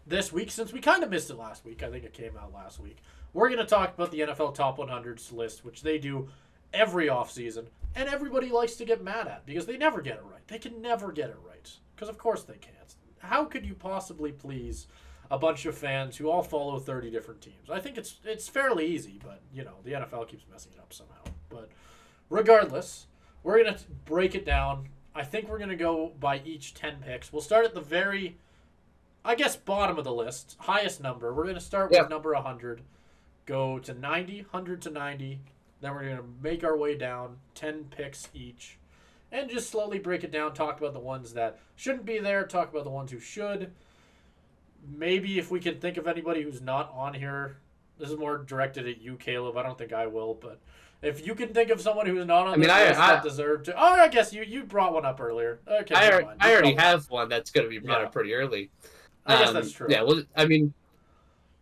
this week, since we kind of missed it last week, I think it came out last week, we're going to talk about the NFL Top 100s list, which they do every offseason, and everybody likes to get mad at because they never get it right. They can never get it right because, of course, they can't. How could you possibly please a bunch of fans who all follow 30 different teams? I think it's fairly easy, but, you know, the NFL keeps messing it up somehow. But regardless, we're going to break it down. I think we're going to go by each 10 picks. We'll start at the very, I guess, bottom of the list, highest number. We're going to start with number 100, go to 90, 100 to 90. Then we're going to make our way down, 10 picks each, and just slowly break it down, talk about the ones that shouldn't be there, talk about the ones who should. Maybe if we can think of anybody who's not on here, this is more directed at you, Caleb. I don't think I will, but if you can think of someone who's not on this list that deserved to... Oh, I guess you brought one up earlier. Okay, I already have one that's going to be brought up pretty early. I guess that's true. Yeah, well, I mean...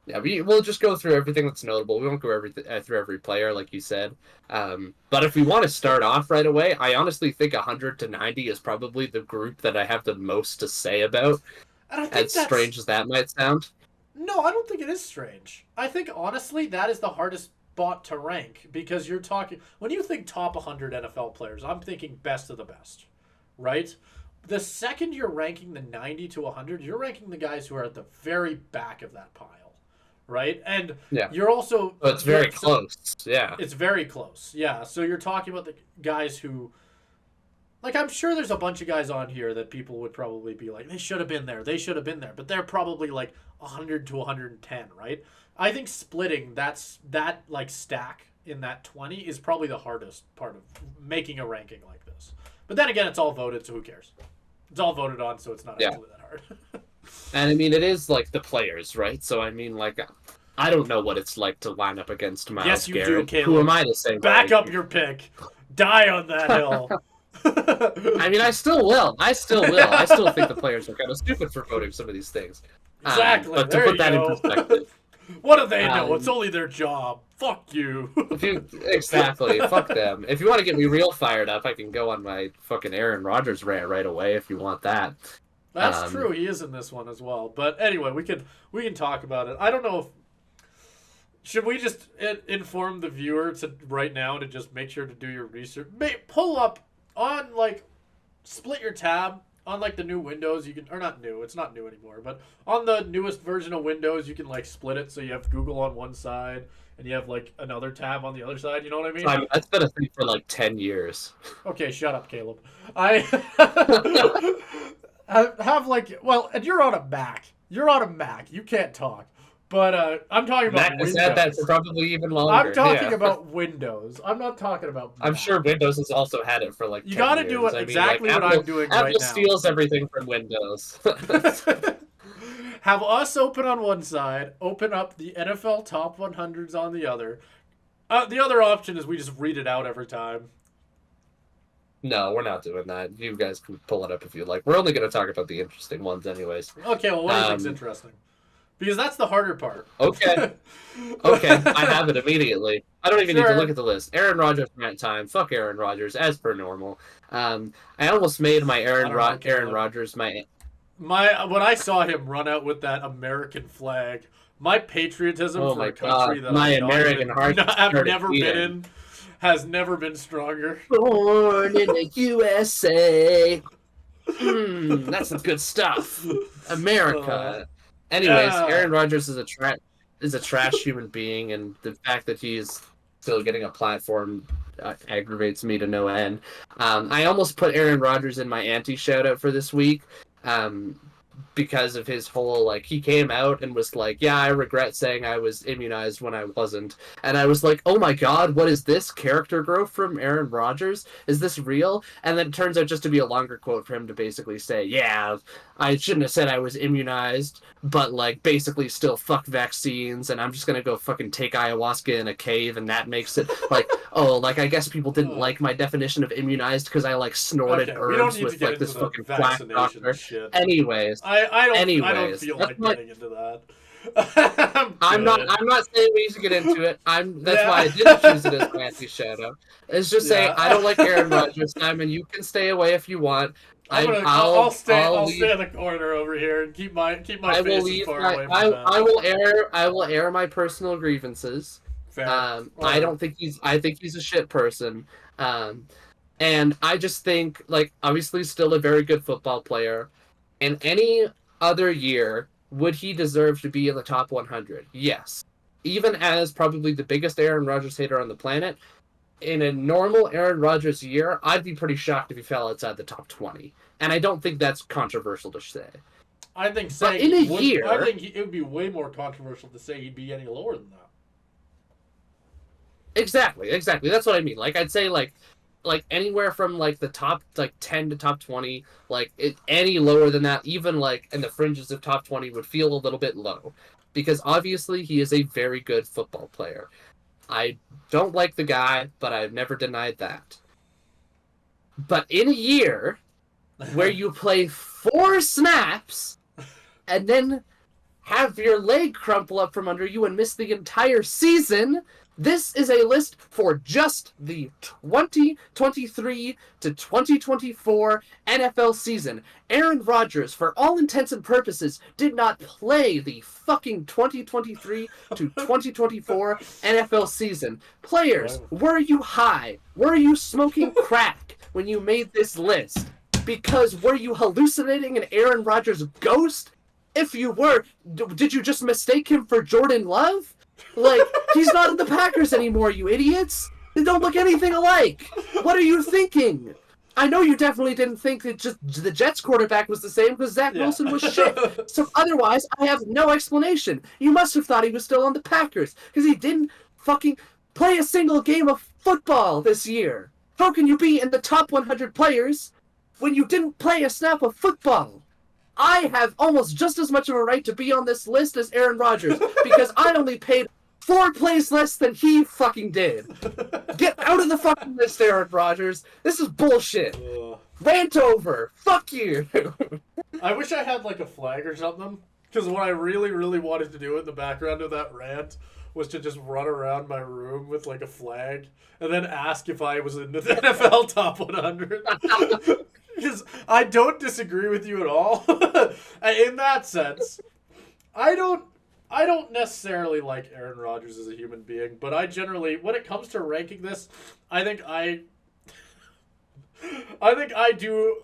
Yeah, we'll just go through everything that's notable. We won't go through every player, like you said. But if we want to start off right away, I honestly think 100 to 90 is probably the group that I have the most to say about. As strange as that might sound. No, I don't think it is strange. I think, honestly, that is the hardest spot to rank because you're talking... When you think top 100 NFL players, I'm thinking best of the best, right? The second you're ranking the 90 to 100, you're ranking the guys who are at the very back of that pile. Right? And you're also... Oh, it's very close. Yeah. It's very close. Yeah. So you're talking about the guys who... Like, I'm sure there's a bunch of guys on here that people would probably be like, they should have been there. They should have been there. But they're probably like 100 to 110, right? I think splitting that like stack in that 20 is probably the hardest part of making a ranking like this. But then again, it's all voted, so who cares? It's all voted on, so it's not actually that hard. And I mean, it is like the players, right? So I mean, like, I don't know what it's like to line up against Myles Garrett. Yes, you do, Caleb. Who am I to say? Back up your pick. Die on that hill. I mean, I still will. I still think the players are kind of stupid for voting some of these things. Exactly. But to put that in perspective. What do they know? It's only their job. Fuck you. Exactly. Fuck them. If you want to get me real fired up, I can go on my fucking Aaron Rodgers rant right away if you want that. That's true. He is in this one as well. But anyway, we can talk about it. I don't know if... Should we just inform the viewer to right now to just make sure to do your research? Pull up on, like, split your tab on, like, the new Windows. You can... Or not new. It's not new anymore. But on the newest version of Windows, you can, like, split it so you have Google on one side and you have, like, another tab on the other side. You know what I mean? That's been a thing for, like, 10 years. Okay, shut up, Caleb. Have like, well, and you're on a Mac. You're on a Mac. You can't talk. But I'm talking about Mac Windows. has had that for probably even longer. I'm talking about Windows. I'm not talking about Mac. I'm sure Windows has also had it for like 10 You got to years. do what I'm doing right now. Apple steals everything from Windows. Have us open on one side, open up the NFL Top 100s on the other. The other option is we just read it out every time. No, we're not doing that. You guys can pull it up if you like. We're only going to talk about the interesting ones anyways. Okay, well, what do you think's interesting? Because that's the harder part. Okay. I have it immediately. I don't even need to look at the list. Aaron Rodgers rant time. Fuck Aaron Rodgers, as per normal. I almost made my Aaron Rodgers my... When I saw him run out with that American flag, my patriotism for a country that I've never been in has never been stronger. Born in the USA. That's some good stuff. America. Anyways, Aaron Rodgers is a trash human being, and the fact that he is still getting a platform aggravates me to no end. I almost put Aaron Rodgers in my anti-shoutout for this week. Because of his whole, like, he came out and was like, yeah, I regret saying I was immunized when I wasn't. And I was like, oh my god, what is this? Character growth from Aaron Rodgers? Is this real? And then it turns out just to be a longer quote for him to basically say, yeah, I shouldn't have said I was immunized, but, like, basically still fuck vaccines, and I'm just gonna go fucking take ayahuasca in a cave, and that makes it, like, oh, like, I guess people didn't like my definition of immunized because I, like, snorted herbs with, like, this fucking quack doctor. Shit. Anyways. I don't feel like getting into that. I'm not saying we need to get into it. That's why I didn't choose it as my anti-shadow. It's just saying I don't like Aaron Rodgers, Simon. You can stay away if you want. I'll I'll stay in the corner over here and keep my I will face as leave far my, away from that. I will air my personal grievances. Fair. I don't think I think he's a shit person. And I just think, like, obviously still a very good football player. In any other year, would he deserve to be in the top 100? Yes. Even as probably the biggest Aaron Rodgers hater on the planet, in a normal Aaron Rodgers year, I'd be pretty shocked if he fell outside the top 20. And I don't think that's controversial to say. I think it would be way more controversial to say he'd be any lower than that. Exactly. That's what I mean. Like, I'd say, like anywhere from, like, the top, like, 10 to top 20, like, any lower than that, even, like, in the fringes of top 20 would feel a little bit low. Because obviously he is a very good football player. I don't like the guy, but I've never denied that. But in a year where you play 4 snaps and then have your leg crumple up from under you and miss the entire season, this is a list for just the 2023 to 2024 NFL season. Aaron Rodgers, for all intents and purposes, did not play the fucking 2023 to 2024 NFL season. Players, were you high? Were you smoking crack when you made this list? Because were you hallucinating an Aaron Rodgers ghost? If you were, did you just mistake him for Jordan Love? Like, he's not in the Packers anymore, you idiots! They don't look anything alike! What are you thinking? I know you definitely didn't think that just the Jets quarterback was the same because Zach Wilson was shit. So otherwise, I have no explanation. You must have thought he was still on the Packers because he didn't fucking play a single game of football this year. How can you be in the top 100 players when you didn't play a snap of football? I have almost just as much of a right to be on this list as Aaron Rodgers because I only paid 4 plays less than he fucking did. Get out of the fucking list, Aaron Rodgers. This is bullshit. Rant over. Fuck you. I wish I had, like, a flag or something, because what I really, really wanted to do in the background of that rant was to just run around my room with, like, a flag and then ask if I was in the NFL top 100. Because I don't disagree with you at all. In that sense, I don't necessarily like Aaron Rodgers as a human being, but I generally, when it comes to ranking this, I think I do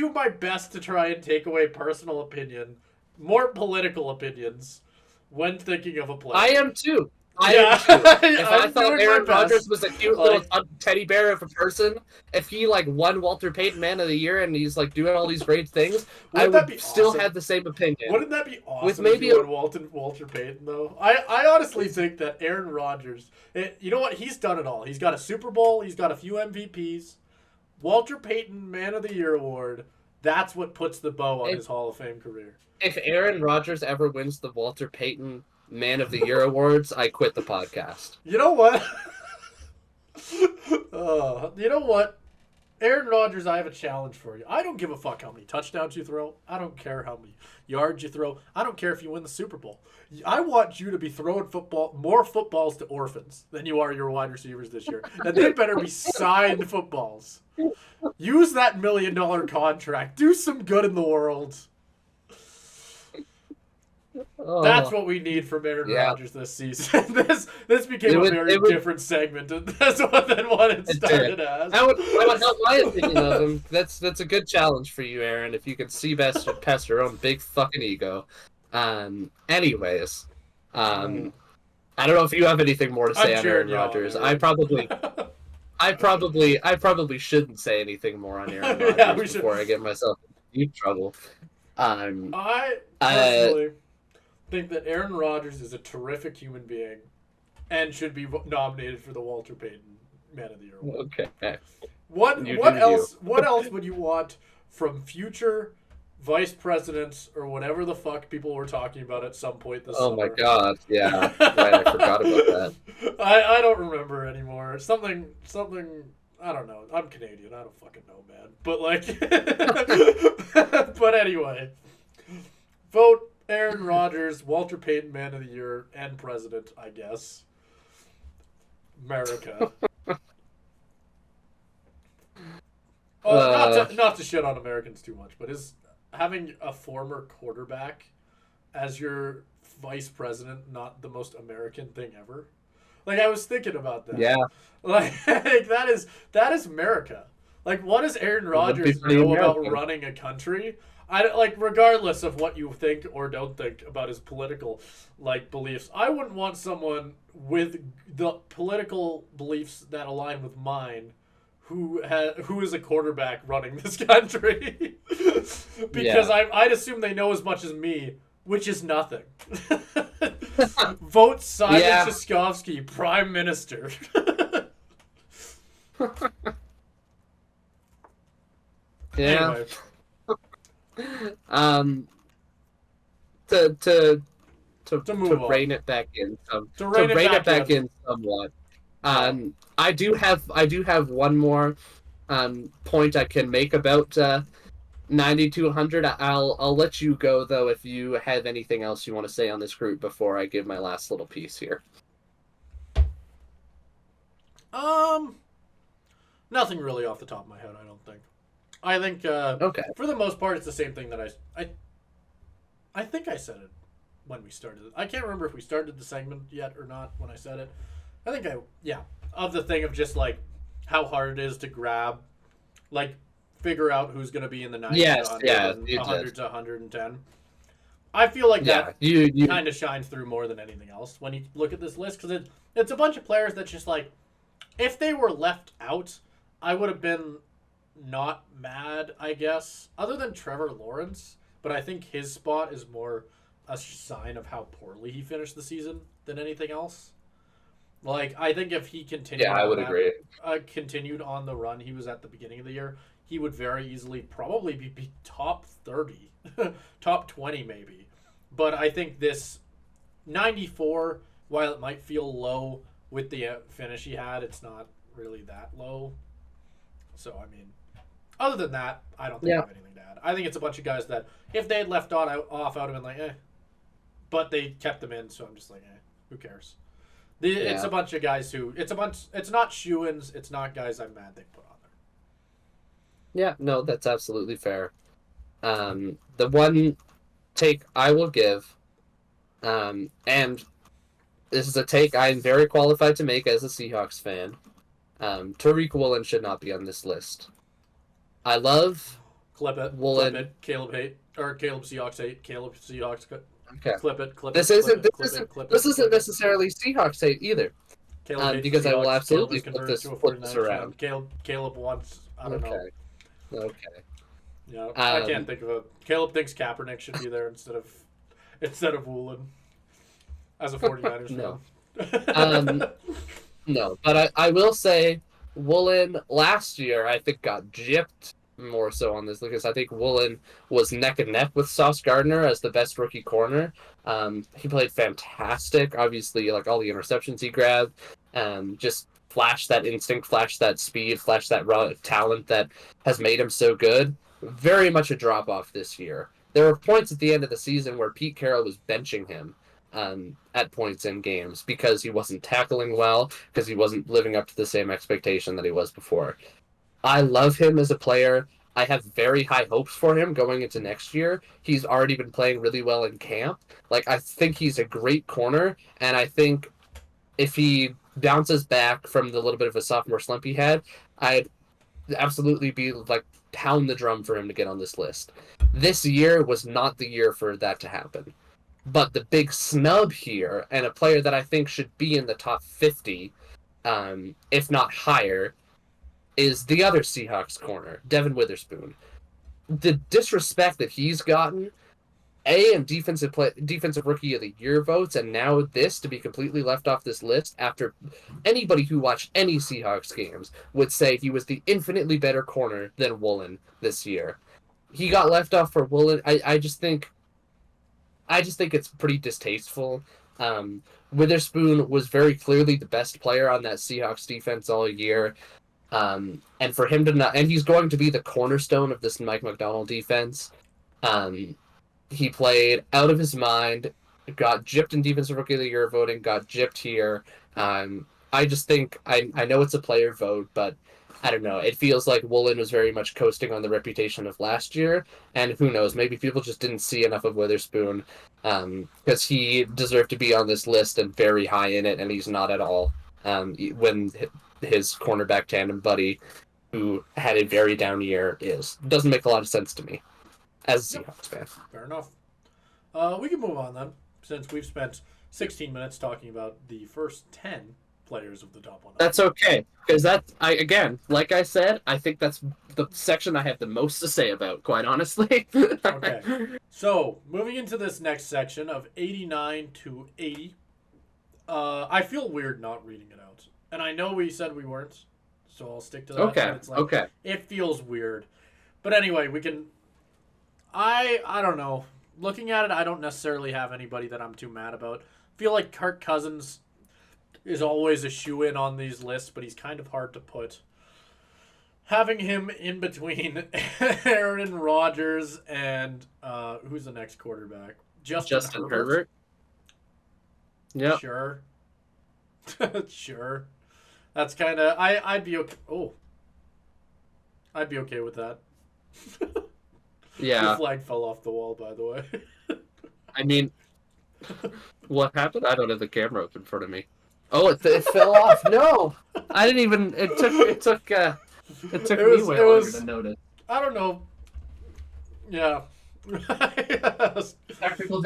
my best to try and take away personal opinion, more political opinions, when thinking of a player. I am too. If I thought Aaron Rodgers was a cute little teddy bear of a person, if he, like, won Walter Payton Man of the Year and he's, like, doing all these great things, I would still have the same opinion. Wouldn't that be awesome? With maybe Walter Payton, though. I honestly think that Aaron Rodgers, you know what? He's done it all. He's got a Super Bowl. He's got a few MVPs. Walter Payton Man of the Year award. That's what puts the bow on his Hall of Fame career. If Aaron Rodgers ever wins the Walter Payton Man of the Year awards, I quit the podcast. You know what? You know what? Aaron Rodgers, I have a challenge for you. I don't give a fuck how many touchdowns you throw. I don't care how many yards you throw. I don't care if you win the Super Bowl. I want you to be throwing more footballs to orphans than you are your wide receivers this year. And they better be signed footballs. Use that $1 million contract. Do some good in the world. That's what we need from Aaron Rodgers this season. This became a very different segment than what it started as. I would help my opinion of him. That's a good challenge for you, Aaron, if you can see past your own big fucking ego. Anyways, I don't know if you have anything more to say on Aaron Rodgers. I probably shouldn't say anything more on Aaron Rodgers before I get myself in deep trouble. I personally think that Aaron Rodgers is a terrific human being and should be nominated for the Walter Payton Man of the Year award. Okay. What else would you want from future vice presidents or whatever the fuck people were talking about at some point this summer? Oh my god, yeah. Right, I forgot about that. I don't remember anymore. Something I don't know. I'm Canadian. I don't fucking know, man. But, like, but anyway, vote Aaron Rodgers, Walter Payton Man of the Year, and President, I guess. America. Not to shit on Americans too much, but is having a former quarterback as your vice president not the most American thing ever? Like, I was thinking about that. Yeah. Like that is America. Like, what does Aaron It would be Rodgers pretty know about American. running a country? Like, regardless of what you think or don't think about his political like beliefs, I wouldn't want someone with the political beliefs that align with mine who is a quarterback running this country. Because I'd assume they know as much as me, which is nothing. Vote Simon Szyszkowski Prime Minister. Yeah. Anyway. To move on. rein it back in somewhat. I do have one more point I can make about 90 to 100. I'll let you go though if you have anything else you want to say on this group before I give my last little piece here. Nothing really off the top of my head, I don't think. I think Okay. For the most part it's the same thing that I think I said it when we started it. I can't remember if we started the segment yet or not when I said it. I think of the thing of just like how hard it is to grab, like figure out who's going to be in the 90 to 100 and 100 to 110. I feel like that you kind of shines through more than anything else when you look at this list, because it's a bunch of players that just like, if they were left out, I would have been not mad, I guess, other than Trevor Lawrence. But I think his spot is more a sign of how poorly he finished the season than anything else. Like, I think if he continued, agree. Continued on the run he was at the beginning of the year, he would very easily probably be top 30, top 20 maybe. But I think this 94, while it might feel low with the finish he had, it's not really that low. So, I mean, other than that, I don't think I have anything to add. I think it's a bunch of guys that, if they had left off, I would have been like, eh. But they kept them in, so I'm just like, eh, who cares? It's a bunch of guys who, it's not shoo-ins, it's not guys I'm mad they put on there. Yeah, no, that's absolutely fair. The one take I will give, and this is a take I'm very qualified to make as a Seahawks fan, Tariq Woolen should not be on this list. I love Woolen. Clip it. Caleb Seahawks hate. Caleb Seahawks. Okay. Clip it. This isn't necessarily Seahawks hate either. Because I will absolutely flip this around. Caleb wants. I don't know. Okay. Yeah, I can't think of a. Caleb thinks Kaepernick should be there instead of Woolen. As a 49ers fan. No, but I will say Woolen last year I think got gypped more so on this because I think Woolen was neck and neck with Sauce Gardner as the best rookie corner. He played fantastic. Obviously, like all the interceptions he grabbed, just flashed that instinct, flashed that speed, flashed that raw talent that has made him so good. Very much a drop off this year. There were points at the end of the season where Pete Carroll was benching him at points in games because he wasn't tackling well, because he wasn't living up to the same expectation that he was before. I love him as a player. I have very high hopes for him going into next year. He's already been playing really well in camp. Like, I think he's a great corner, and I think if he bounces back from the little bit of a sophomore slump he had, I'd absolutely be like pound the drum for him to get on this list. This year was not the year for that to happen. But the big snub here, and a player that I think should be in the top 50, if not higher, is the other Seahawks corner, Devin Witherspoon. The disrespect that he's gotten, in defensive rookie of the year votes, and now this to be completely left off this list after anybody who watched any Seahawks games would say he was the infinitely better corner than Woolen this year. He got left off for Woolen. I just think it's pretty distasteful. Witherspoon was very clearly the best player on that Seahawks defense all year. And for him to not, and he's going to be the cornerstone of this Mike McDonald defense. He played out of his mind, got gypped in Defensive Rookie of the Year voting, got gypped here. I just think, I know it's a player vote, but I don't know. It feels like Woolen was very much coasting on the reputation of last year, and who knows? Maybe people just didn't see enough of Witherspoon, because he deserved to be on this list and very high in it, and he's not at all. When his cornerback tandem buddy, who had a very down year, doesn't make a lot of sense to me as a Seahawks fan. Fair enough. We can move on then, since we've spent 16 minutes talking about the first 10 players of the top 100. That's okay, because like I said, I think that's the section I have the most to say about, quite honestly. Okay, so moving into this next section of 89 to 80, I feel weird not reading it out, and I know we said we weren't, so I'll stick to that. Okay, it's like, okay. It feels weird, but anyway, we can. I don't know. Looking at it, I don't necessarily have anybody that I'm too mad about. I feel like Kirk Cousins is always a shoe-in on these lists, but he's kind of hard to put. Having him in between Aaron Rodgers and who's the next quarterback? Justin Herbert. Yeah. Sure. Sure. That's kind of I'd be okay. Oh. I'd be okay with that. Yeah. The flag fell off the wall, by the way. I mean, what happened? I don't have the camera up in front of me. Oh, it fell off. No, I didn't even. It took me way longer to notice. I don't know. Yeah. Technical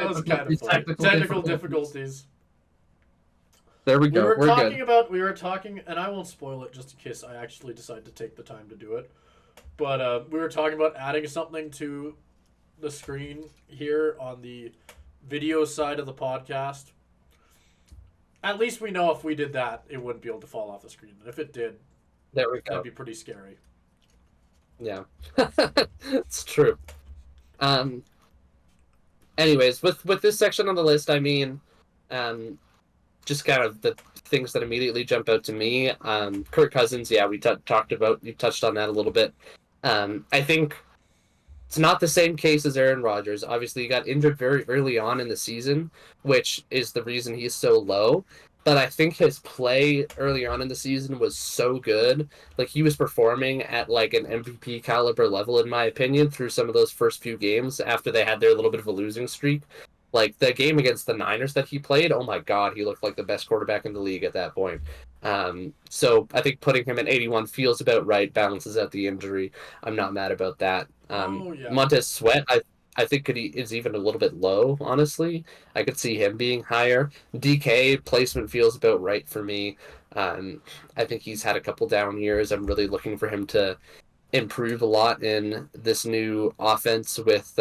difficulties. There we go. We were talking, and I won't spoil it just in case I actually decide to take the time to do it. But we were talking about adding something to the screen here on the video side of the podcast. At least we know if we did that, it wouldn't be able to fall off the screen. And if it did, that'd be pretty scary. Yeah, it's true. Anyways, with this section on the list, I mean, just kind of the things that immediately jump out to me. Kirk Cousins, yeah, we you touched on that a little bit. I think it's not the same case as Aaron Rodgers. Obviously, he got injured very early on in the season, which is the reason he's so low. But I think his play early on in the season was so good. Like, he was performing at like an MVP caliber level, in my opinion, through some of those first few games after they had their little bit of a losing streak. Like, the game against the Niners that he played, oh my God, he looked like the best quarterback in the league at that point. So I think putting him at 81 feels about right, balances out the injury. I'm not mad about that. Montez Sweat, I think is even a little bit low, honestly. I could see him being higher. DK placement feels about right for me. I think he's had a couple down years. I'm really looking for him to improve a lot in this new offense with...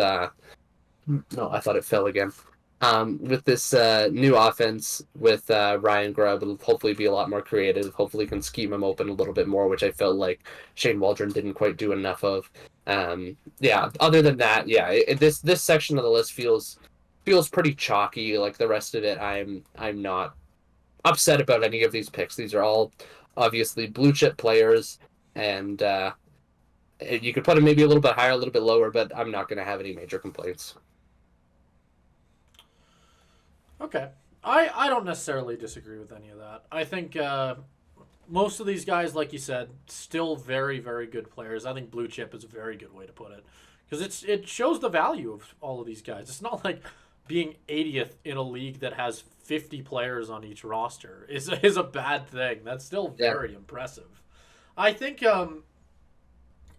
No, I thought it fell again. With this new offense with Ryan Grubb, it'll hopefully be a lot more creative. Hopefully can scheme him open a little bit more, which I felt like Shane Waldron didn't quite do enough of. Other than that, this section of the list feels pretty chalky. Like the rest of it, I'm not upset about any of these picks. These are all obviously blue chip players, and you could put them maybe a little bit higher, a little bit lower, but I'm not going to have any major complaints. Okay. I don't necessarily disagree with any of that. I think most of these guys, like you said, still very, very good players. I think blue chip is a very good way to put it. Because it shows the value of all of these guys. It's not like being 80th in a league that has 50 players on each roster is a bad thing. That's still very impressive. I think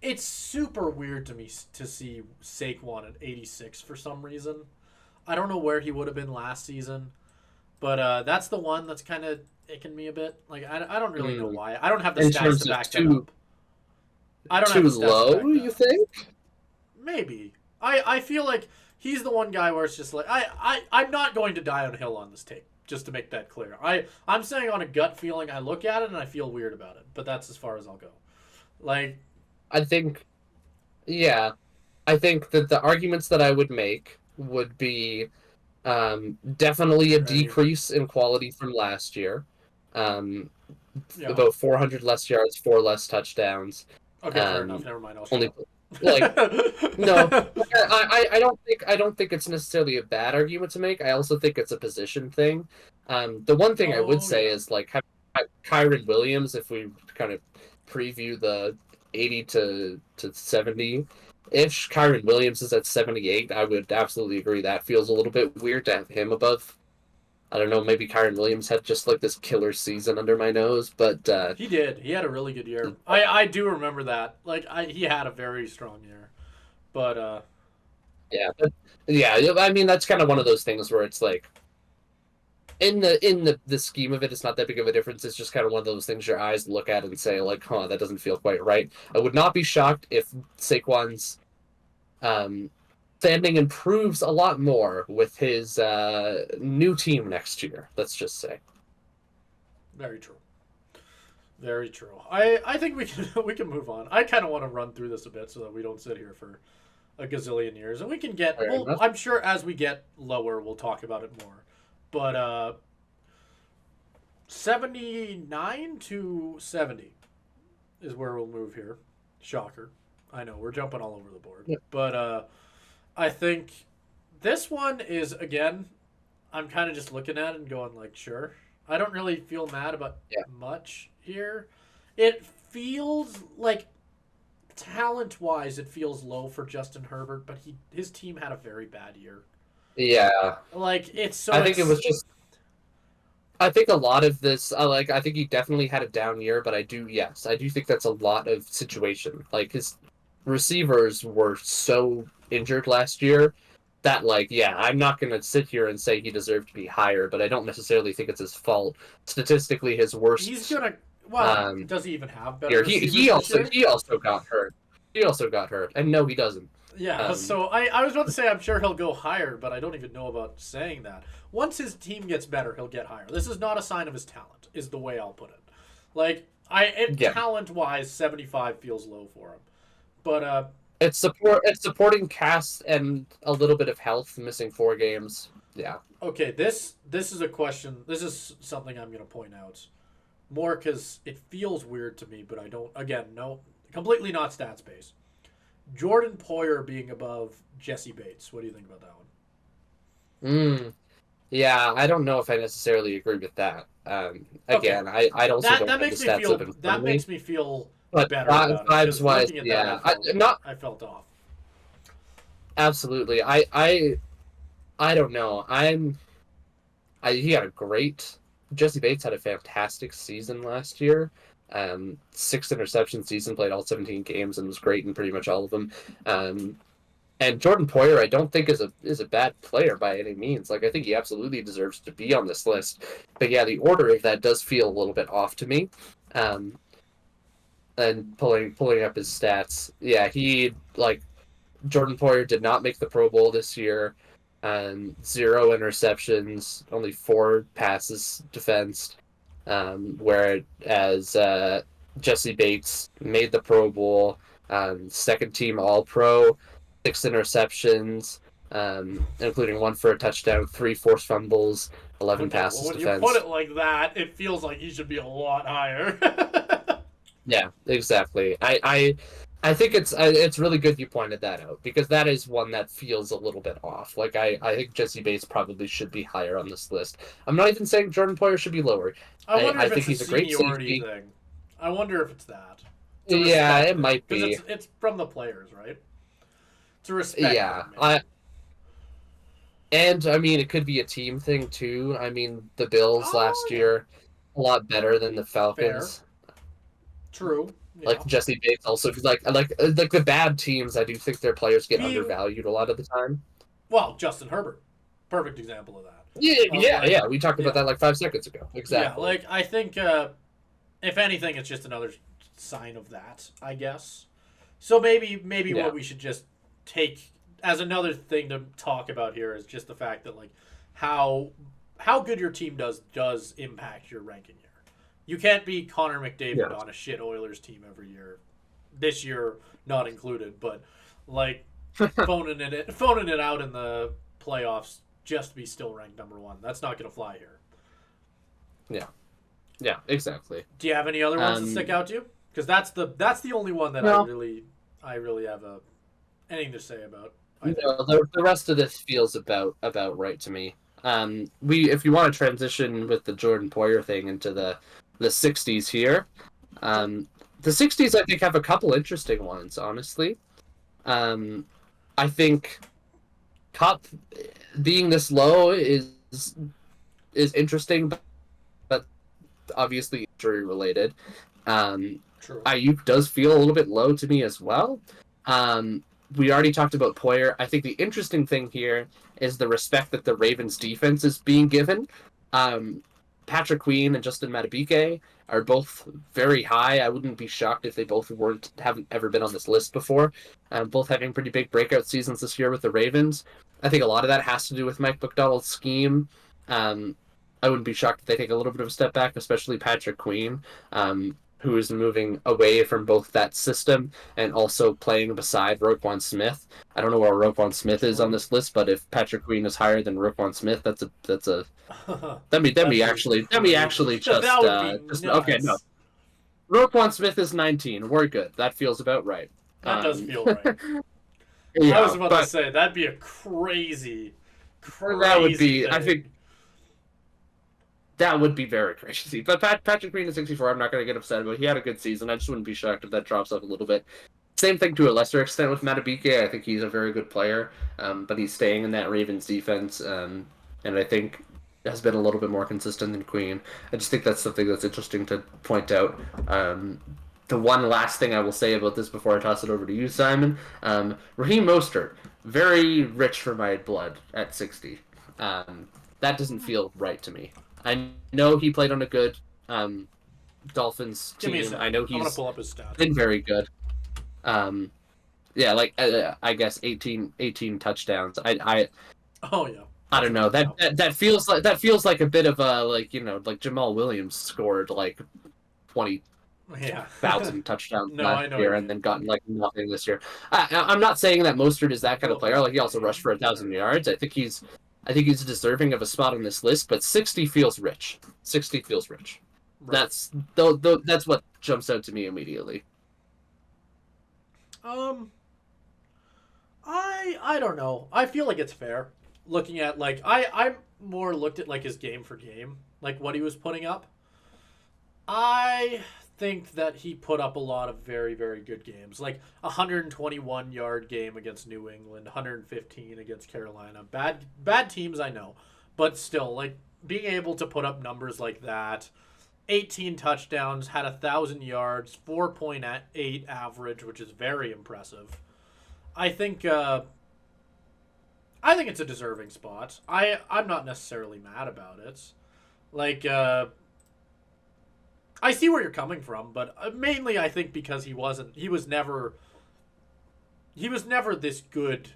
it's super weird to me to see Saquon at 86 for some reason. I don't know where he would have been last season, but that's the one that's kind of icking me a bit. Like I don't really know why. I don't have the stats to back that up. I don't have the stats low, you think? Maybe. I feel like he's the one guy where it's just like I'm not going to die on a hill on this take, just to make that clear. I'm saying on a gut feeling, I look at it and I feel weird about it, but that's as far as I'll go. Like, I think that the arguments that I would make would be definitely a decrease in quality from last year. About 400 less yards, 4 less touchdowns. Okay, fair enough. Never mind. I don't think it's necessarily a bad argument to make. I also think it's a position thing. The one thing I would say is like Kyron Williams, if we kind of preview the 80 to 70 ish. Kyron Williams is at 78. I would absolutely agree. That feels a little bit weird to have him above. I don't know, maybe Kyron Williams had just like this killer season under my nose, but he did. He had a really good year. I do remember that. Like he had a very strong year. But yeah, I mean that's kind of one of those things where it's like in the scheme of it, it's not that big of a difference. It's just kind of one of those things your eyes look at and say like, huh, that doesn't feel quite right. I would not be shocked if Saquon's standing improves a lot more with his new team next year. Let's just say. Very true. Very true. I think we can move on. I kind of want to run through this a bit so that we don't sit here for a gazillion years, and we can get. Well, I'm sure as we get lower, we'll talk about it more. But 79 to 70 is where we'll move here. Shocker. I know we're jumping all over the board, but I think this one is, again, I'm kind of just looking at it and going like, sure. I don't really feel mad about much here. It feels like, talent-wise, it feels low for Justin Herbert, but his team had a very bad year. Yeah. Like, it's so... I think it was just... I think a lot of this, I think he definitely had a down year, but I do think that's a lot of situation. Like, his receivers were so injured last year that, like, I'm not going to sit here and say he deserved to be higher, but I don't necessarily think it's his fault. Statistically, his worst... He's going to... Well, does he even have better receivers he also got hurt. He also got hurt. And no, he doesn't. Yeah, so I was about to say I'm sure he'll go higher, but I don't even know about saying that. Once his team gets better, he'll get higher. This is not a sign of his talent, is the way I'll put it. Like, talent-wise, 75 feels low for him. But it's supporting cast and a little bit of health, missing 4 games. Yeah. Okay, this is a question. This is something I'm going to point out. More because it feels weird to me, but I don't... Again, no, completely not stats based. Jordan Poyer being above Jesse Bates. What do you think about that one? Yeah, I don't know if I necessarily agree with that. Again, I also don't have the stats up in front of me. That makes me feel but better about it. Vibes-wise, I felt off. Absolutely. I don't know. He had a great... Jesse Bates had a fantastic season last year. 6 interception season, played all 17 games and was great in pretty much all of them. And Jordan Poyer, I don't think is a bad player by any means. Like, I think he absolutely deserves to be on this list. But yeah, the order of that does feel a little bit off to me. And pulling up his stats, Jordan Poyer did not make the Pro Bowl this year. 0 interceptions, only 4 passes defensed. Whereas Jesse Bates made the Pro Bowl, second team All-Pro, 6 interceptions, including 1 for a touchdown, 3 forced fumbles, 11 passes defensed. When you put it like that, it feels like he should be a lot higher. Yeah, exactly. I think it's really good you pointed that out, because that is one that feels a little bit off. Like, I think Jesse Bates probably should be higher on this list. I'm not even saying Jordan Poyer should be lower. I wonder if think it's he's a a great seniority safety. thing. I wonder if it's that. Yeah, it might be. It's from the players, right? To respect. Yeah, and I mean, it could be a team thing too. I mean, the Bills last year, a lot better than the Falcons. Fair. True. Yeah. Like Jesse Bates also, like the bad teams, I do think their players get undervalued a lot of the time. Well, Justin Herbert, perfect example of that. Yeah. We talked about that like 5 seconds ago. Exactly. Yeah, like I think, if anything, it's just another sign of that, I guess. So maybe what we should just take as another thing to talk about here is just the fact that like how good your team does impact your ranking here. You can't be Connor McDavid on a shit Oilers team every year. This year not included, but like phoning it out in the playoffs just to be still ranked number 1. That's not going to fly here. Yeah, exactly. Do you have any other ones that stick out to you? Because that's the only one that I really have anything to say about. The rest of this feels about right to me. If you want to transition with the Jordan Poyer thing into the 60s here, The 60s, I think, have a couple interesting ones, honestly. I think Cup being this low is interesting, but obviously injury related. True. Ayuk does feel a little bit low to me as well. We already talked about Poyer. I think the interesting thing here is the respect that the Ravens defense is being given. Patrick Queen and Justin Madubuike are both very high. I wouldn't be shocked if they both haven't ever been on this list before. Both having pretty big breakout seasons this year with the Ravens. I think a lot of that has to do with Mike McDonald's scheme. I wouldn't be shocked if they take a little bit of a step back, especially Patrick Queen, who is moving away from both that system and also playing beside Roquan Smith. I don't know where Roquan Smith is on this list, but if Patrick Queen is higher than Roquan Smith, that's a let me actually just okay, no. Roquan Smith is 19. We're good. That feels about right. That does feel right. Yeah, I was about to say that'd be a crazy that would be. thing. I think that would be very crazy. But Patrick Queen is 64. I'm not going to get upset about it. He had a good season. I just wouldn't be shocked if that drops off a little bit. Same thing to a lesser extent with Madubuike. I think he's a very good player, but he's staying in that Ravens defense, and I think has been a little bit more consistent than Queen. I just think that's something that's interesting to point out. The one last thing I will say about this before I toss it over to you, Simon, Raheem Mostert, very rich for my blood at 60. That doesn't feel right to me. I know he played on a good Dolphins team. I know he's pull up his stats. Been very good. Yeah, like I guess 18 touchdowns. Oh yeah. I don't know. That feels like a bit of a like Jamal Williams scored like 20,000 touchdowns last year and then gotten like nothing this year. I'm not saying that Mostert is that kind of player. Like he also rushed for 1,000 yards. I think he's deserving of a spot on this list, but 60 feels rich. 60 feels rich. Right. That's what jumps out to me immediately. I don't know. I feel like it's fair. Looking at I more looked at like his game for game, like what he was putting up. I think that he put up a lot of very, very good games. Like 121-yard game against New England, 115 against Carolina. Bad teams, I know. But still, like being able to put up numbers like that, 18 touchdowns, had 1,000 yards, 4.8 average, which is very impressive. I think it's a deserving spot. I'm not necessarily mad about it. Like, I see where you're coming from, but mainly I think because he was never this good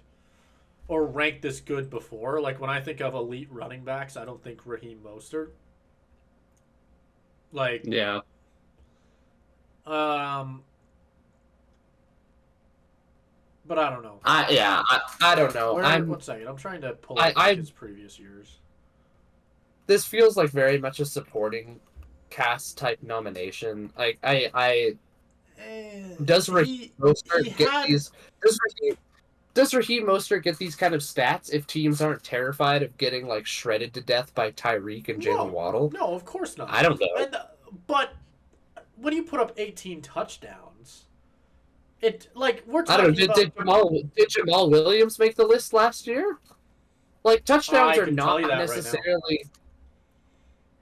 or ranked this good before. Like when I think of elite running backs, I don't think Raheem Mostert. Like yeah. But I don't know. I don't know. One second. I'm trying to pull up his previous years. This feels like very much a supporting cast type nomination. Like does Raheem Mostert get these kind of stats if teams aren't terrified of getting like shredded to death by Tyreek and Jalen Waddle? No, of course not. I don't know. But when you put up 18 touchdowns, it like we're talking. I don't know. Did Jamal Williams make the list last year? Like touchdowns are not necessarily. Right,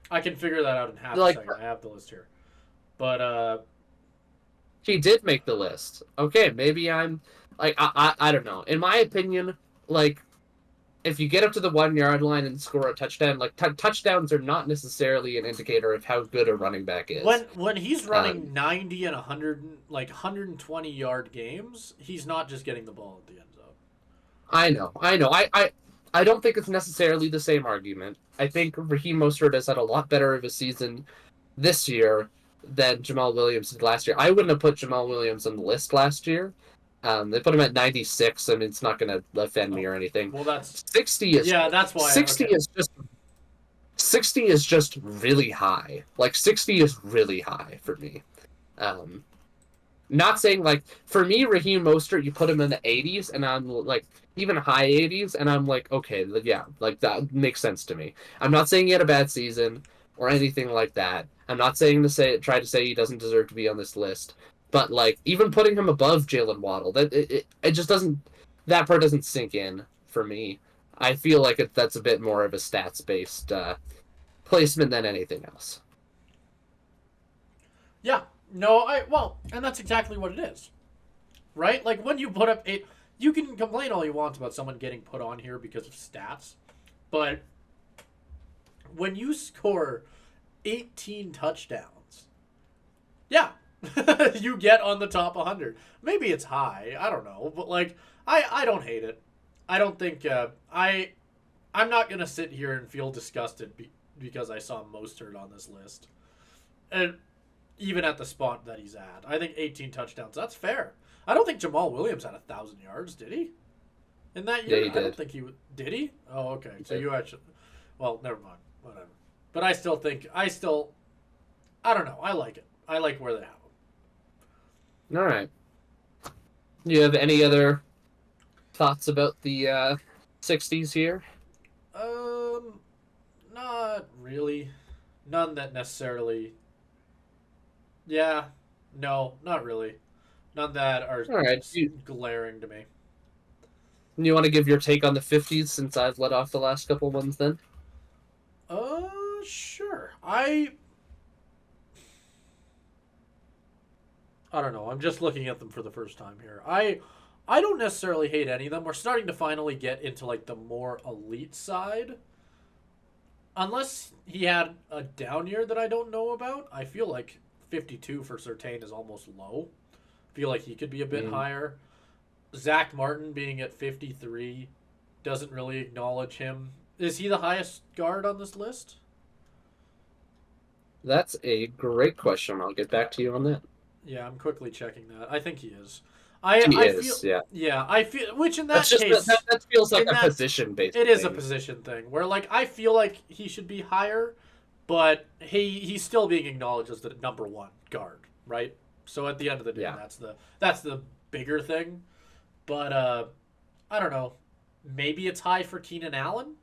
I can figure that out in half a second. I have the list here. But he did make the list. Okay, maybe I'm like I don't know. In my opinion, like if you get up to the 1 yard line and score a touchdown, like touchdowns are not necessarily an indicator of how good a running back is. When he's running 90 and 120 yard games, he's not just getting the ball at the end zone. I know. I don't think it's necessarily the same argument. I think Raheem Mostert has had a lot better of a season this year than Jamal Williams did last year. I wouldn't have put Jamal Williams on the list last year. They put him at 96. I mean, it's not going to offend me or anything. Well, that's 60 is that's why 60 is just 60 is just really high. Like 60 is really high for me. Not saying like for me, Raheem Mostert, you put him in the 80s, and I'm like even high 80s, and I'm like okay, yeah, like that makes sense to me. I'm not saying he had a bad season or anything like that. I'm not saying try to say he doesn't deserve to be on this list. But like even putting him above Jalen Waddle, it just doesn't, that part doesn't sink in for me. I feel like that's a bit more of a stats based placement than anything else. Yeah. No, and that's exactly what it is. Right? Like when you put up you can complain all you want about someone getting put on here because of stats, but when you score 18 touchdowns, yeah, you get on the top 100. Maybe it's high, I don't know, but like I don't hate it. I don't think I'm not gonna sit here and feel disgusted because I saw Mostert on this list, and even at the spot that he's at, I think 18 touchdowns, that's fair. I don't think Jamal Williams had 1,000 yards, did he? In that year, Yeah, he did. I don't think he did. He? Oh, okay. He So did. you actually, well, never mind. Whatever. But I still think I don't know. I like it. I like where they have him. All right. Do you have any other thoughts about the 60s here? Not really. None that necessarily. Yeah. No, not really. None that are All right. glaring to me. You want to give your take on the 50s since I've let off the last couple ones then? Sure. I don't know. I'm just looking at them for the first time here. I don't necessarily hate any of them. We're starting to finally get into like the more elite side. Unless he had a down year that I don't know about, I feel like 52 for Surtain is almost low. I feel like he could be a bit higher. Zach Martin being at 53 doesn't really acknowledge him. Is he the highest guard on this list? That's a great question. I'll get back to you on that. Yeah, I'm quickly checking that. I think he is. He I is, feel, yeah. yeah, I feel, which in that That's just case, that feels like in a that- position-based it is a thing. position thing where like I feel like he should be higher, but he's still being acknowledged as the number one guard, right? So at the end of the day, Yeah. that's the bigger thing. But I don't know. Maybe it's high for Keenan Allen.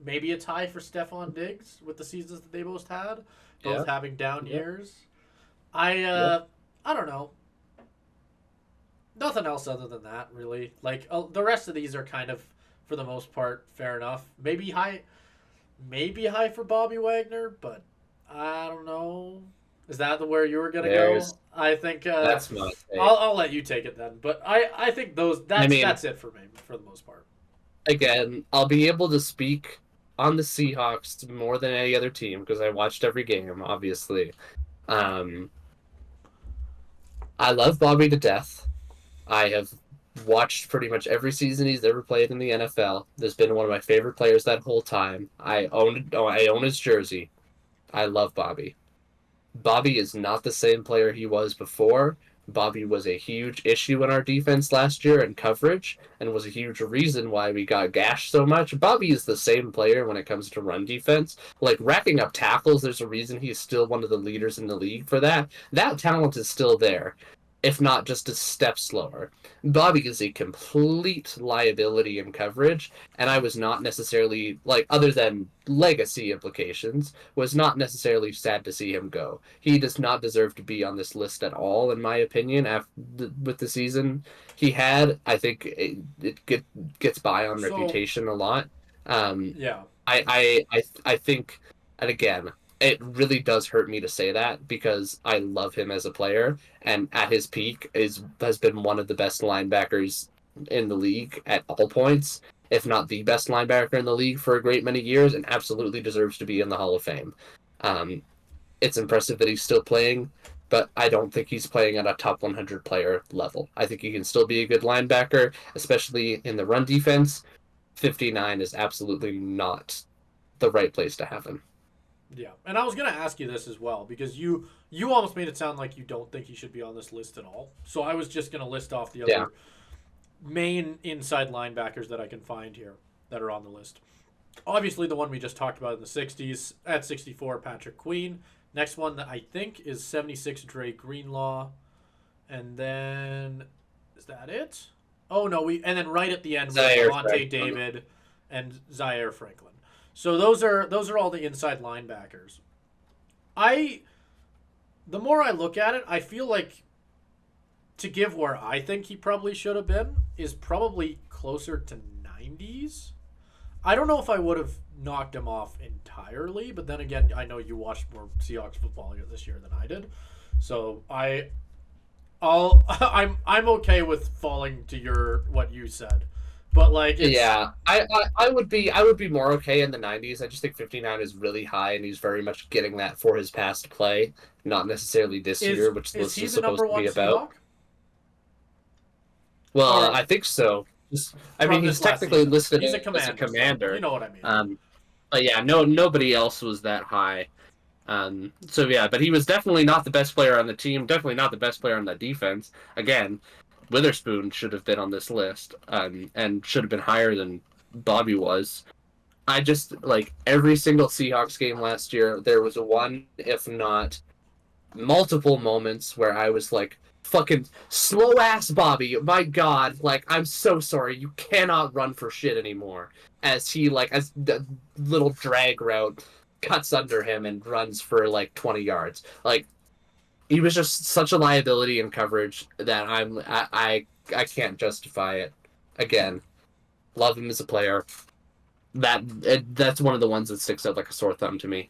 Maybe it's high for Stephon Diggs with the seasons that they both had, both having down years. I don't know. Nothing else other than that, really. Like the rest of these are kind of, for the most part, fair enough. Maybe high for Bobby Wagner, but I don't know. Is that where you were gonna go? I think That's my take. I'll let you take it then. But I think that's it for me for the most part. Again, I'll be able to speak on the Seahawks more than any other team because I watched every game, obviously. I love Bobby to death. I have watched pretty much every season he's ever played in the NFL. There's been one of my favorite players that whole time. I own his jersey. I love Bobby. Bobby is not the same player he was before. Bobby was a huge issue in our defense last year in coverage and was a huge reason why we got gashed so much. Bobby is the same player when it comes to run defense. Like racking up tackles, there's a reason he's still one of the leaders in the league for that. That talent is still there, if not just a step slower. Bobby is a complete liability in coverage, and I was not necessarily, like, other than legacy implications, was not necessarily sad to see him go. He does not deserve to be on this list at all, in my opinion, with the season he had. I think it gets by on reputation a lot. Yeah. I think, and again, it really does hurt me to say that because I love him as a player, and at his peak has been one of the best linebackers in the league at all points, if not the best linebacker in the league for a great many years, and absolutely deserves to be in the Hall of Fame. It's impressive that he's still playing, but I don't think he's playing at a top 100 player level. I think he can still be a good linebacker, especially in the run defense. 59 is absolutely not the right place to have him. Yeah, and I was gonna ask you this as well because you almost made it sound like you don't think he should be on this list at all. So I was just gonna list off the other main inside linebackers that I can find here that are on the list. Obviously, the one we just talked about in the 60s at 64, Patrick Queen. Next one that I think is 76, Dre Greenlaw, and then is that it? Oh no, and then right at the end, Devontae David and Zaire Franklin. So those are all the inside linebackers. The more I look at it, I feel like to give where I think he probably should have been is probably closer to 90s. I don't know if I would have knocked him off entirely, but then again, I know you watched more Seahawks football this year than I did, so I'm okay with falling to what you said, but like I would be more okay in the 90s. I just think 59 is really high, and he's very much getting that for his past play, not necessarily this year, which this is supposed to be about. Seahawk? Well, I think so. I mean, he's technically listed as a commander. So you know what I mean. But yeah, nobody else was that high. So yeah, but he was definitely not the best player on the team. Definitely not the best player on the defense. Again, Witherspoon should have been on this list, and should have been higher than Bobby was. I just like every single Seahawks game last year, there was one, if not multiple moments where I was like, fucking slow ass Bobby, my god, like I'm so sorry, you cannot run for shit anymore. As he as the little drag route cuts under him and runs for like 20 yards. Like he was just such a liability in coverage that I can't justify it. Again, love him as a player. That's one of the ones that sticks out like a sore thumb to me.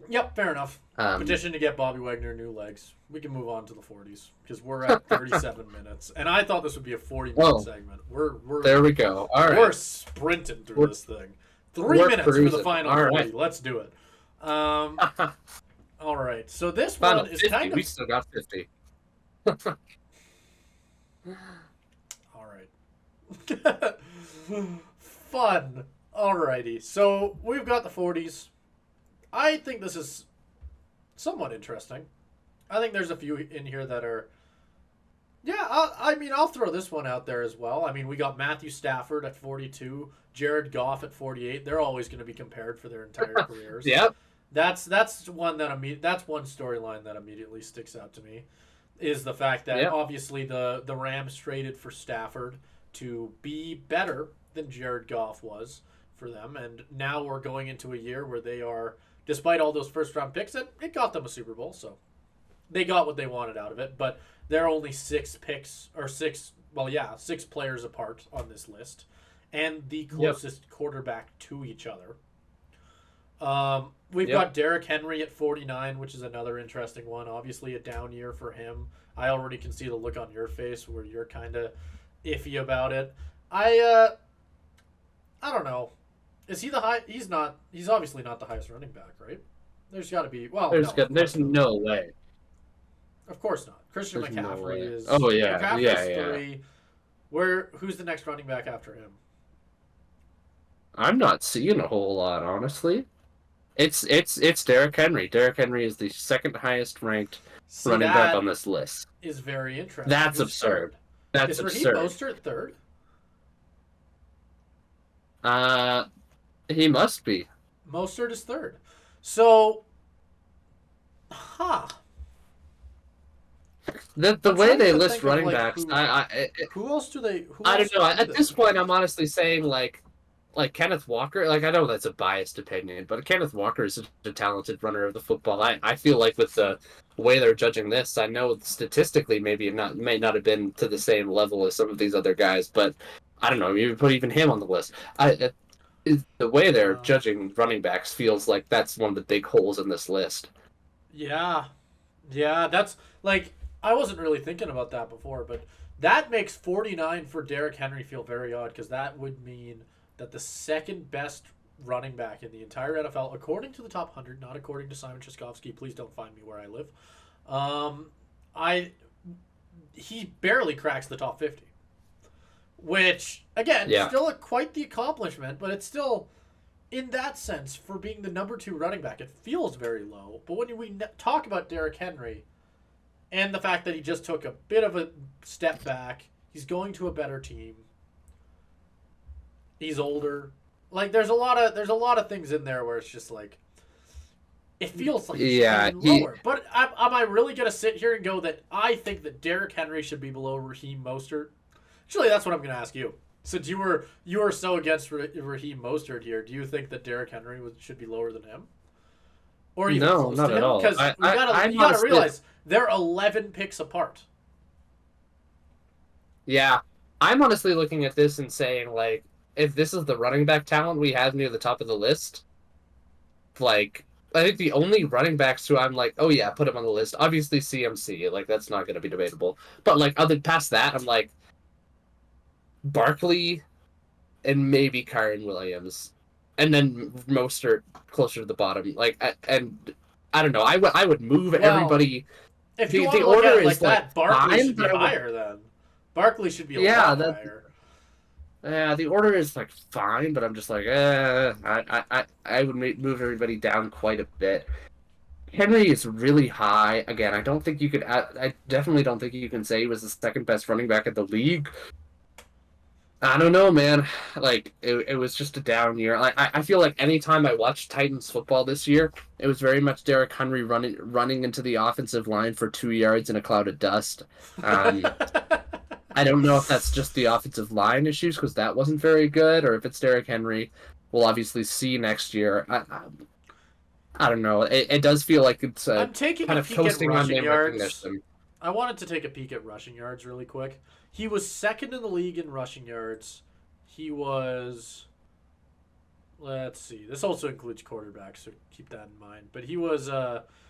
Yep, fair enough. Petition to get Bobby Wagner new legs. We can move on to the 40s because we're at 37 minutes, and I thought this would be a 40-minute segment. We're there we go. All right, we're sprinting through this thing. 3 minutes for the final 40. Right. Let's do it. All right. So this final one is 50. kind of. We still got 50. All right. Fun. Alrighty. So we've got the 40s. I think this is somewhat interesting. I think there's a few in here that are... Yeah, I'll throw this one out there as well. I mean, we got Matthew Stafford at 42, Jared Goff at 48. They're always going to be compared for their entire careers. Yep. That's one storyline that immediately sticks out to me, is the fact that obviously the Rams traded for Stafford to be better than Jared Goff was for them, and now we're going into a year where they are, despite all those first-round picks, it got them a Super Bowl, so they got what they wanted out of it, but they're only six players apart on this list, and the closest quarterback to each other. We've got Derrick Henry at 49, which is another interesting one. Obviously a down year for him. I already can see the look on your face where you're kind of iffy about it. I don't know. Is he the high? He's not. He's obviously not the highest running back, right? There's got to be. Well, there's no way. Of course not. Christian McCaffrey is. Oh yeah, McCaffrey's 3. Who's the next running back after him? I'm not seeing a whole lot, honestly. It's Derrick Henry. Derrick Henry is the second highest ranked running back on this list. Is very interesting. That's absurd. That's absurd. Is Raheem Mostert third? He must be. Mostert is third. So, The way they list running backs, who else do they? I don't know. At this point, I'm honestly saying like Kenneth Walker. Like I know that's a biased opinion, but Kenneth Walker is such a talented runner of the football. I feel like with the way they're judging this, I know statistically maybe it may not have been to the same level as some of these other guys, but I don't know. You put even him on the list. The way they're judging running backs feels like that's one of the big holes in this list. Yeah, that's like I wasn't really thinking about that before, but that makes 49 for Derrick Henry feel very odd because that would mean that the second best running back in the entire NFL, according to the top 100, not according to Simon Szyszkowski, please don't find me where I live, he barely cracks the top 50. Which, again, still quite the accomplishment, but it's still, in that sense, for being the number 2 running back, it feels very low. But when we talk about Derrick Henry and the fact that he just took a bit of a step back, he's going to a better team, he's older. Like, there's a lot of things in there where it's just like, it feels like he's lower. But am I really going to sit here and go that I think that Derrick Henry should be below Raheem Mostert? Actually, that's what I'm going to ask you. Since you were so against Raheem Mostert here, do you think that Derrick Henry should be lower than him? or even No, close not to at him. all. Because I'm you gotta honestly, realize they're 11 picks apart. yeah, I'm honestly looking at this and saying, like, if this is the running back talent we have near the top of the list, like, I think the only running backs who I'm like, oh yeah, put him on the list. Obviously CMC, like that's not going to be debatable. But like other past that, I'm like Barkley and maybe Kyron Williams, and then Mostert closer to the bottom. And I don't know. I would move Well, everybody. if you want The to look at order it like is like that, Barkley fine, should be but I would higher then. Barkley should be a yeah lot that higher. the order is like fine, but I'm just like I would move everybody down quite a bit. Henry is really high. Again, I don't think you could. I definitely don't think you can say he was the second best running back in the league. I don't know, man. Like it was just a down year. I feel like anytime I watched Titans football this year, it was very much Derrick Henry running into the offensive line for 2 yards in a cloud of dust. Um, I don't know if that's just the offensive line issues because that wasn't very good, or if it's Derrick Henry. We'll obviously see next year. I don't know. It does feel like it's I'm taking kind a of peek at coasting on rushing name yards. recognition. I wanted to take a peek at rushing yards really quick. He was second in the league in rushing yards. He was. Let's see. This also includes quarterbacks, so keep that in mind. But he was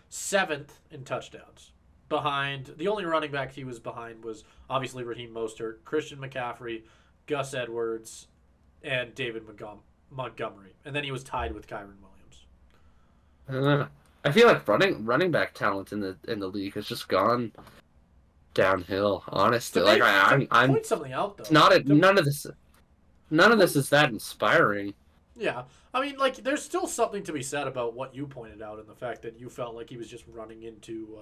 seventh in touchdowns. Behind the only running back he was behind was obviously Raheem Mostert, Christian McCaffrey, Gus Edwards, and David Montgomery. And then he was tied with Kyron Williams. I feel like running back talent in the league has just gone downhill. Honestly, like I'm point something out though. not a, none of this is that inspiring. Yeah, I mean, like, there's still something to be said about what you pointed out in the fact that you felt like he was just running into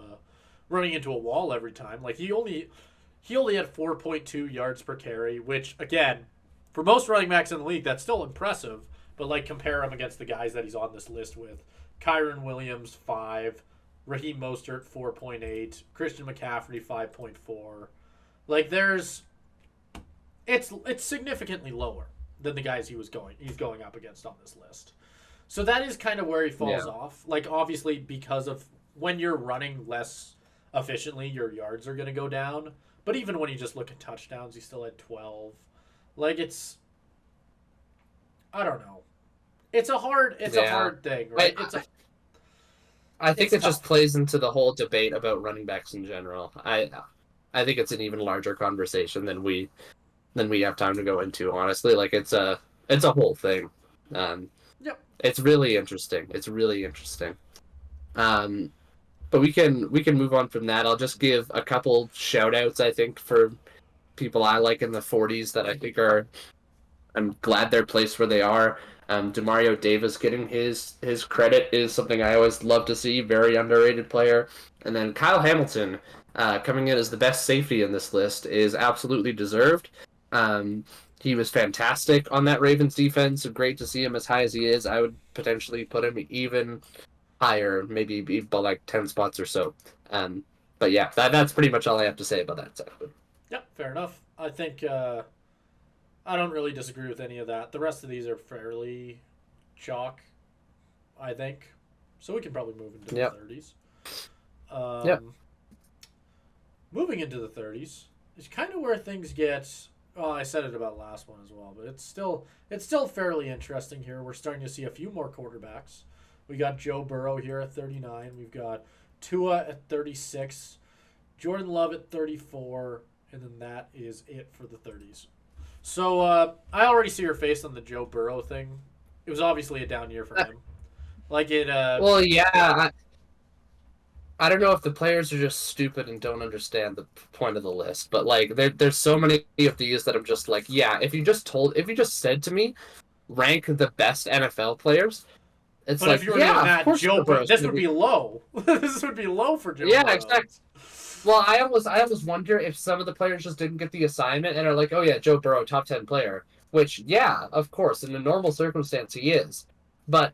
a wall every time. Like he only had 4.2 yards per carry, which again, for most running backs in the league, that's still impressive. But like compare him against the guys that he's on this list with: Kyron Williams 5, Raheem Mostert 4.8, Christian McCaffrey 5.4. Like it's significantly lower than the guys he's going up against on this list. So that is kind of where he falls off. Like obviously because of when you're running less efficiently, your yards are going to go down. But even when you just look at touchdowns, he still had 12. Like I don't know. It's a hard thing, right? I think it tough. just plays into the whole debate about running backs in general. I think it's an even larger conversation than we have time to go into. Honestly, like it's a whole thing. Yep. It's really interesting. But we can move on from that. I'll just give a couple shout outs, I think, for people I like in the 40s that I think I'm glad they're placed where they are. Demario Davis getting his credit is something I always love to see. Very underrated player. And then Kyle Hamilton coming in as the best safety in this list is absolutely deserved. He was fantastic on that Ravens defense. Great to see him as high as he is. I would potentially put him even higher, maybe be about like 10 spots or so. But yeah, that's pretty much all I have to say about that section. Yep, fair enough. I think I don't really disagree with any of that. The rest of these are fairly chalk, I think. So we can probably move into the 30s. Moving into the 30s is kind of where things get. Well, I said it about last one as well, but it's still fairly interesting here. We're starting to see a few more quarterbacks. We got Joe Burrow here at 39. We've got Tua at 36, Jordan Love at 34, and then that is it for the 30s. So I already see your face on the Joe Burrow thing. It was obviously a down year for him. Like it. Well, yeah. I don't know if the players are just stupid and don't understand the point of the list, but like there's so many of these that I'm just like, yeah. If you just said to me, rank the best NFL players. It's but like, if you were doing that, Joe Burrow, this would be low. This would be low for Joe Burrow. Yeah, exactly. Well, I almost wonder if some of the players just didn't get the assignment and are like, oh yeah, Joe Burrow, top 10 player. Which, yeah, of course, in a normal circumstance he is. But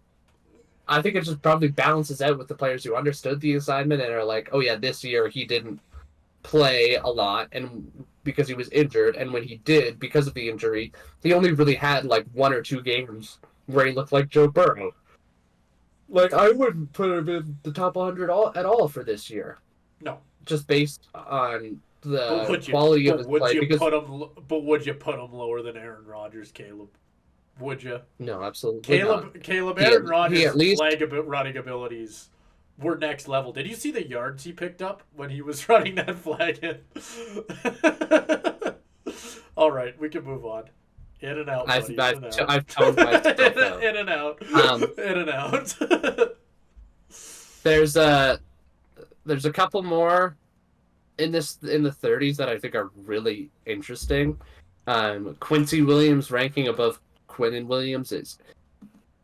I think it just probably balances out with the players who understood the assignment and are like, oh yeah, this year he didn't play a lot and because he was injured, and when he did, because of the injury, he only really had like 1 or 2 games where he looked like Joe Burrow. Like, I wouldn't put him in the top 100 at all for this year. No. Just based on But the would you? quality of But his would play. you Because put him? But would you put him lower than Aaron Rodgers, Caleb? Would you? no, absolutely not. Caleb, He Aaron he Rodgers' at least running abilities were next level. Did you see the yards he picked up when he was running that flag in? All right, we can move on. In and out, buddy. I've toned myself out. In and out. In and out. There's a couple more in the 30s that I think are really interesting. Quincy Williams ranking above Quinnen Williams is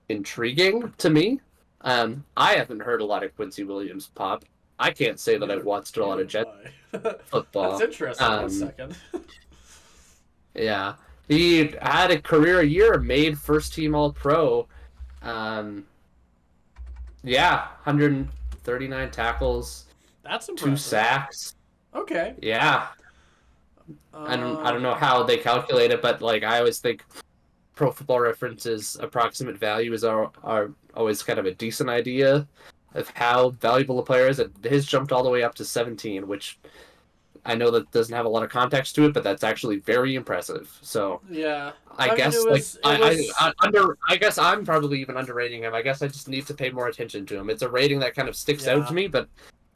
intriguing to me. I haven't heard a lot of Quincy Williams pop. I can't say that I've watched a lot of Jet football. That's interesting. One second. Yeah, he had a career year, made first team All Pro. Yeah, 139 tackles. That's impressive. 2 sacks. Okay. Yeah. I don't know how they calculate it, but like I always think Pro Football Reference's approximate values are always kind of a decent idea of how valuable a player is. And his jumped all the way up to 17, which I know that doesn't have a lot of context to it, but that's actually very impressive. So yeah, I guess I guess I'm probably even underrating him. I guess I just need to pay more attention to him. It's a rating that kind of sticks out to me, but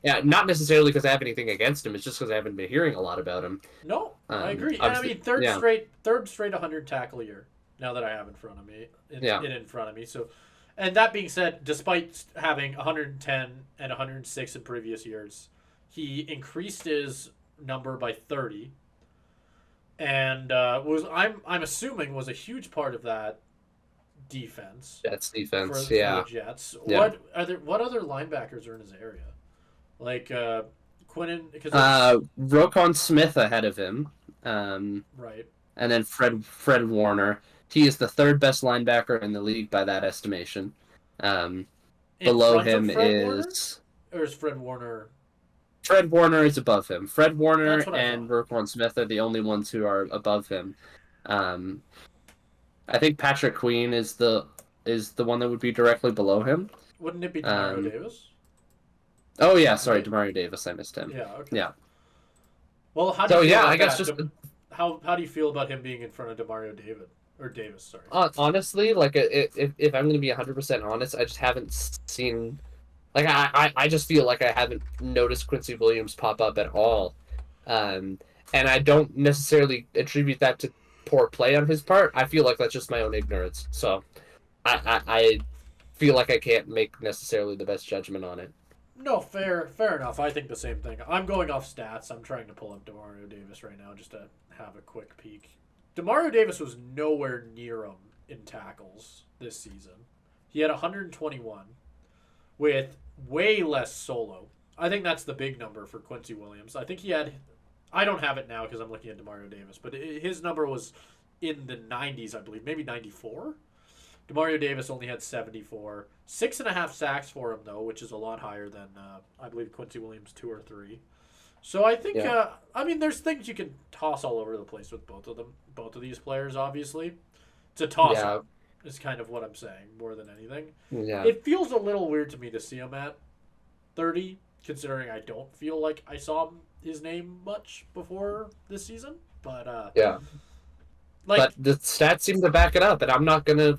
yeah, not necessarily because I have anything against him. It's just because I haven't been hearing a lot about him. No, I agree. And I mean, third straight 100 tackle year. Now that I have in front of me, in front of me. So, and that being said, despite having 110 and 106 in previous years, he increased his number by 30, and I'm assuming was a huge part of that defense. Jets defense, for the Jets. Yeah. What other linebackers are in his area? Like Quinnen, Roquan Smith ahead of him, right, and then Fred Warner. He is the 3rd best linebacker in the league by that estimation. Below him is Fred Warner. Fred Warner is above him. Fred Warner and Roquan Smith are the only ones who are above him. I think Patrick Queen is the one that would be directly below him. Wouldn't it be Demario Davis? Oh yeah, sorry, Demario Davis. I missed him. Yeah. Okay. Yeah. Well, how do you feel about I guess that? How do you feel about him being in front of Demario Davis? Sorry. Honestly, like if I'm going to be 100% honest, I just haven't seen. Like I just feel like I haven't noticed Quincy Williams pop up at all, and I don't necessarily attribute that to poor play on his part. I feel like that's just my own ignorance. So, I feel like I can't make necessarily the best judgment on it. No, fair enough. I think the same thing. I'm going off stats. I'm trying to pull up Demario Davis right now just to have a quick peek. Demario Davis was nowhere near him in tackles this season. He had 121 with way less solo. I think that's the big number for Quincy Williams. I think he had... I don't have it now because I'm looking at Demario Davis, but his number was in the 90s, I believe. Maybe 94? Demario Davis only had 74. 6.5 sacks for him, though, which is a lot higher than, I believe, Quincy Williams 2 or 3. So I think, I mean, there's things you can toss all over the place with both of them. Both of these players, obviously. It's a toss-up is kind of what I'm saying, more than anything. Yeah. It feels a little weird to me to see him at 30, considering I don't feel like I saw his name much before this season. But, but the stats seem to back it up, and I'm not gonna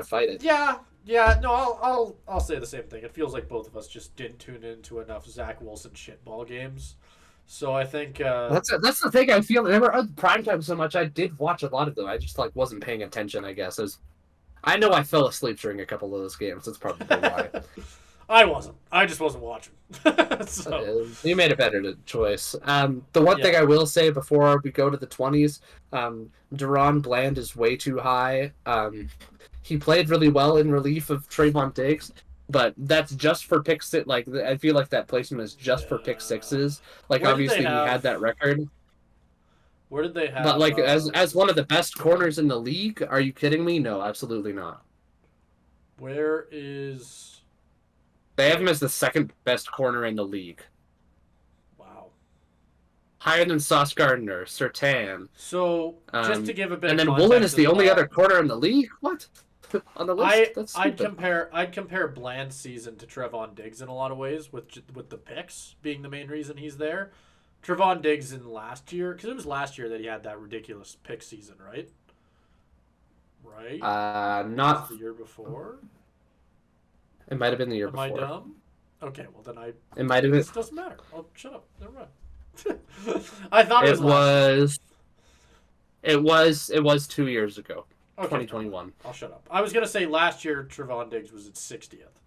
fight it. Yeah, no, I'll say the same thing. It feels like both of us just didn't tune into enough Zach Wilson shitball games. So I think that's the thing. I feel they were on primetime so much. I did watch a lot of them. I just wasn't paying attention. I guess I know I fell asleep during a couple of those games. That's probably why. I wasn't. I just wasn't watching. So. You made a better choice. The one thing I will say before we go to the 20s, Deron Bland is way too high. He played really well in relief of Trayvon Diggs, but that's just for pick six. Like I feel like that placement is just for pick sixes. Like obviously he had that record. Where did they have? But like as one of the best corners in the league, are you kidding me? No, absolutely not. Where is? They have him as the 2nd best corner in the league. Wow. Higher than Sauce Gardner, Surtain. So just to give a bit, and of then Woolen is the only well, other corner in the league. What? on the list. That's I'd stupid. compare Bland's season to Trevon Diggs in a lot of ways, with the picks being the main reason he's there. Trevon Diggs in last year, because it was last year that he had that ridiculous pick season, right? Right? Or was it Not. the year before? It might have been the year Am I before. dumb? Okay, well then It might have been. this doesn't matter. Oh, shut up. Never mind. I thought it It was last year. was. It was 2 years ago, Okay, never mind. 2021. I'll shut up. I was gonna say last year Trevon Diggs was at 60th,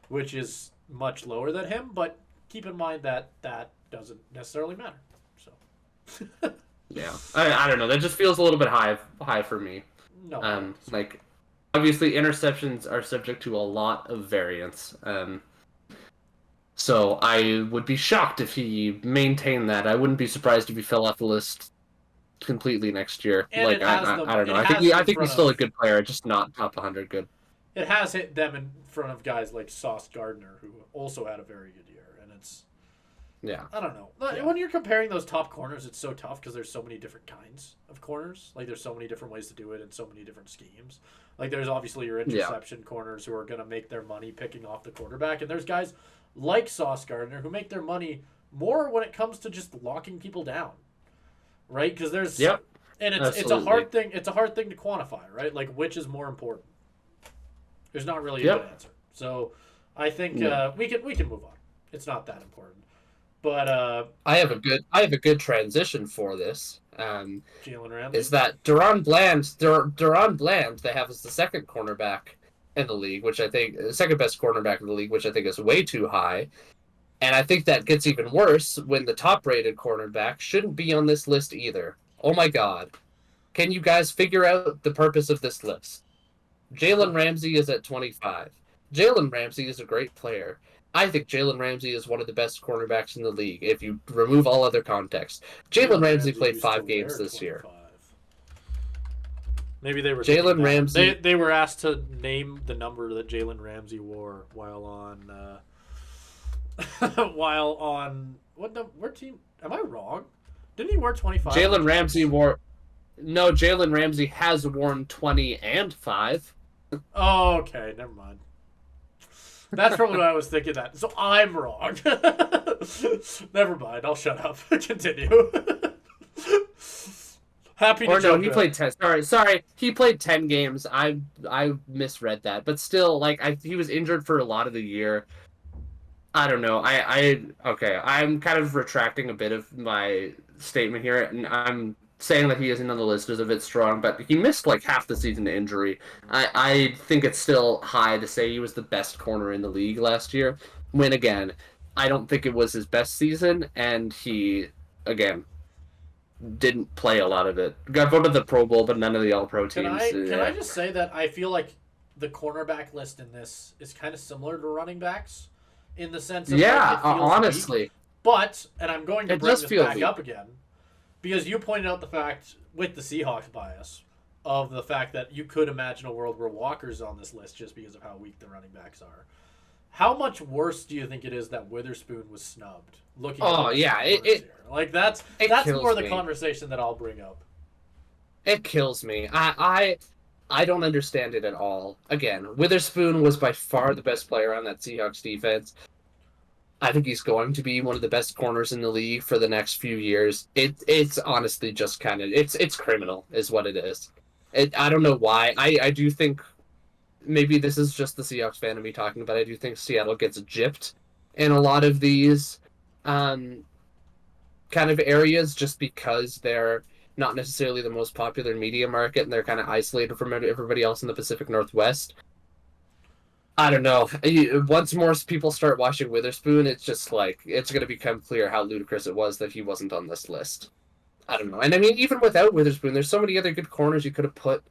which is much lower than him, but keep in mind that that doesn't necessarily matter. So Yeah, I don't know. That just feels a little bit high for me. no, I don't disagree. Like obviously interceptions are subject to a lot of variance. So I would be shocked if he maintained that. I wouldn't be surprised if he fell off the list completely next year. And it has I don't it know. I think has him I in think he's front still a of good player, just not top 100 good. it has hit them in front of guys like Sauce Gardner, who also had a very good year, and it's Yeah. I don't know. Yeah. When you're comparing those top corners, it's so tough because there's so many different kinds of corners. Like there's so many different ways to do it and so many different schemes. Like there's obviously your Yeah. interception corners who are going to make their money picking off the quarterback, and there's guys like Sauce Gardner who make their money more when it comes to just locking people down, right? Because there's Yep. and it's a Absolutely. hard thing. It's a hard thing to quantify, right? Like which is more important. There's not really a good Yep. answer. So I think No. we can move on. It's not that important. But I have a good transition for this. Jalen Ramsey. Is that Duran Bland they have as the second cornerback in the league, which I think second best cornerback in the league, which I think is way too high. And I think that gets even worse when the top rated cornerback shouldn't be on this list either. Oh my god. Can you guys figure out the purpose of this list? Jalen Ramsey is at 25. Jalen Ramsey is a great player. I think Jalen Ramsey is one of the best cornerbacks in the league if you remove all other context. Jalen Ramsey played used to 5 games wear this year. 25. Maybe they were Jalen thinking that. Ramsey- They were asked to name the number that Jalen Ramsey wore while on while on what team? Am I wrong? Didn't he wear 25? Jalen Ramsey wore. No, Jalen Ramsey has worn 20 and 5. Oh, okay, never mind. That's probably what I was thinking that. So I'm wrong. Never mind. I'll shut up. Continue. Happy to Or no, jump he in. played 10. Sorry. He played 10 games. I misread that. But still, he was injured for a lot of the year. I don't know. Okay. I'm kind of retracting a bit of my statement here, and I'm saying that he isn't on the list is a bit strong, but he missed like half the season to injury. I think it's still high to say he was the best corner in the league last year. When again, I don't think it was his best season, and he again didn't play a lot of it. Got voted the Pro Bowl, but none of the All Pro Can teams. I just say that I feel like the cornerback list in this is kind of similar to running backs in the sense of Yeah, like, it feels weak. honestly, But and I'm going to it bring does this feel back weak. up again because you pointed out the fact with the Seahawks bias of the fact that you could imagine a world where Walker's on this list just because of how weak the running backs are. How much worse do you think it is that Witherspoon was snubbed? Looking Oh, at yeah, here. Like that's kills more the me. conversation that I'll bring up. It kills me. I don't understand it at all. Again, Witherspoon was by far the best player on that Seahawks defense. I think he's going to be one of the best corners in the league for the next few years. It's honestly just kind of it's criminal is what it is. I don't know why. I do think maybe this is just the Seahawks fan of me talking, but I do think Seattle gets gypped in a lot of these kind of areas just because they're not necessarily the most popular media market and they're kind of isolated from everybody else in the Pacific Northwest. I don't know. Once more people start watching Witherspoon, it's just like it's going to become clear how ludicrous it was that he wasn't on this list. I don't know. And I mean, even without Witherspoon, there's so many other good corners you could have put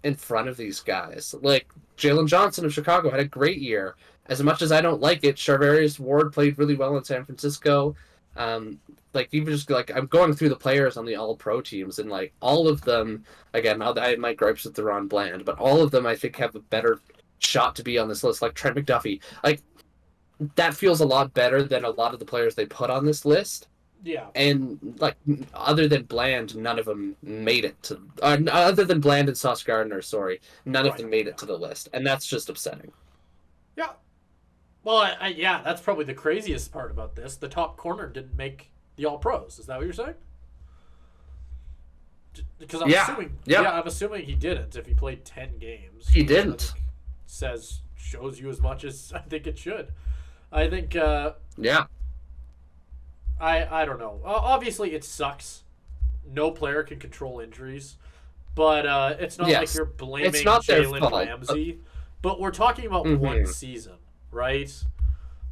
in front of these guys. Like Jalen Johnson of Chicago had a great year. As much as I don't like it, Charvarius Ward played really well in San Francisco. Like even just like I'm going through the players on the All Pro teams, and like all of them, again, I have my gripes with Deron Bland, but all of them I think have a better shot to be on this list. Like Trent McDuffie, like that feels a lot better than a lot of the players they put on this list. Yeah. And like other than Bland, none of them made it to. Other than Bland and Sauce Gardner, sorry, none of Right. them made it Yeah. to the list, and that's just upsetting. Yeah. Well, yeah, that's probably the craziest part about this. The top corner didn't make the All Pros. Is that what you're saying? Because I'm Yeah, assuming, yeah, I'm assuming he didn't. If he played 10 games, he which I didn't. think shows you as much as I think it should. I think Yeah, I don't know. Obviously, it sucks. No player can control injuries, but it's not like yes, you're blaming it's not their Jalen fault. Ramsey. But we're talking about one Mm-hmm. season, right?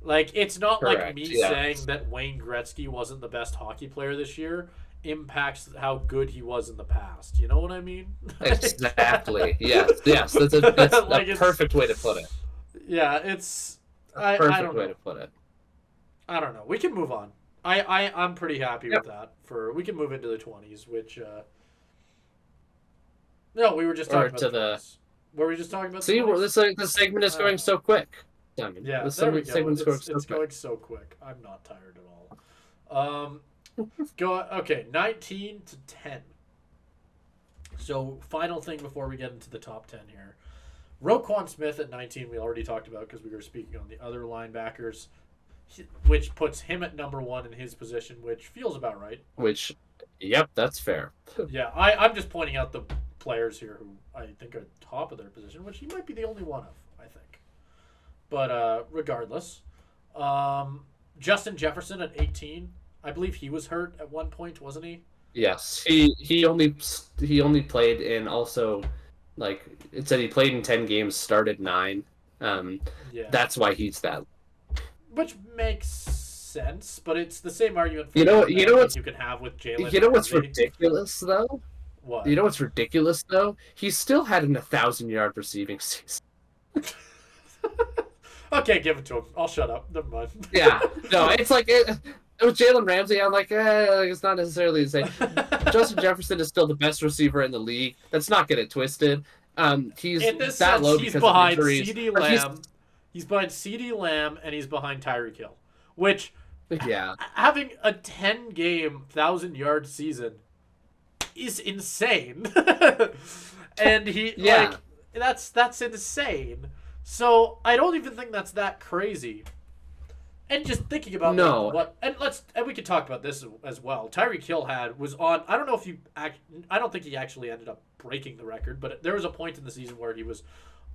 Like it's not like Correct. me Yeah, saying that Wayne Gretzky wasn't the best hockey player this year impacts how good he was in the past. You know what I mean? exactly. Yes, yes. That's Like a it's perfect way to put it. yeah, it's I Perfect don't way know. to put it. I don't know. We can move on. I'm pretty happy Yep. with that. We can move into the 20s, which no, we were just Or talking about to the the 20s. Were we just talking about the see, 20s? the segment is going Uh, so quick. Simon. yeah, The there we go. segment's going so It's quick. going so quick. I'm not tired at all. Go okay, 19 to 10. So final thing before we get into the top 10 here. Roquan Smith at 19 we already talked about because we were speaking on the other linebackers, which puts him at number 1 in his position, which feels about right. Which, yep, that's fair. Yeah, I'm just pointing out the players here who I think are top of their position, which he might be the only one of, I think. But regardless, Justin Jefferson at 18, I believe he was hurt at one point, wasn't he? Yes, he only played in also, like it said, he played in 10 games, started 9. Yeah, That's why he's that. which makes sense, but it's the same argument for You know, him you that know I think what's you can have with Jalen you know what's Ramsey. ridiculous though. What? You know what's ridiculous though? He still had an 1,000-yard receiving season. Okay, give it to him. I'll shut up. Never mind. Yeah, no, it's like with Jalen Ramsey. I'm like, it's not necessarily the same. Justin Jefferson is still the best receiver in the league. Let's not get it twisted. He's In this that sense, low he's because of behind injuries. CeeDee But Lamb. He's behind CeeDee Lamb, and he's behind Tyreek Hill, which yeah, having a 10-game 1,000-yard season is insane. And he yeah. like that's insane. So I don't even think that's that crazy. And just thinking about No. like, what and we could talk about this as well. Tyreek Hill was on. I don't know if I don't think he actually ended up breaking the record, but there was a point in the season where he was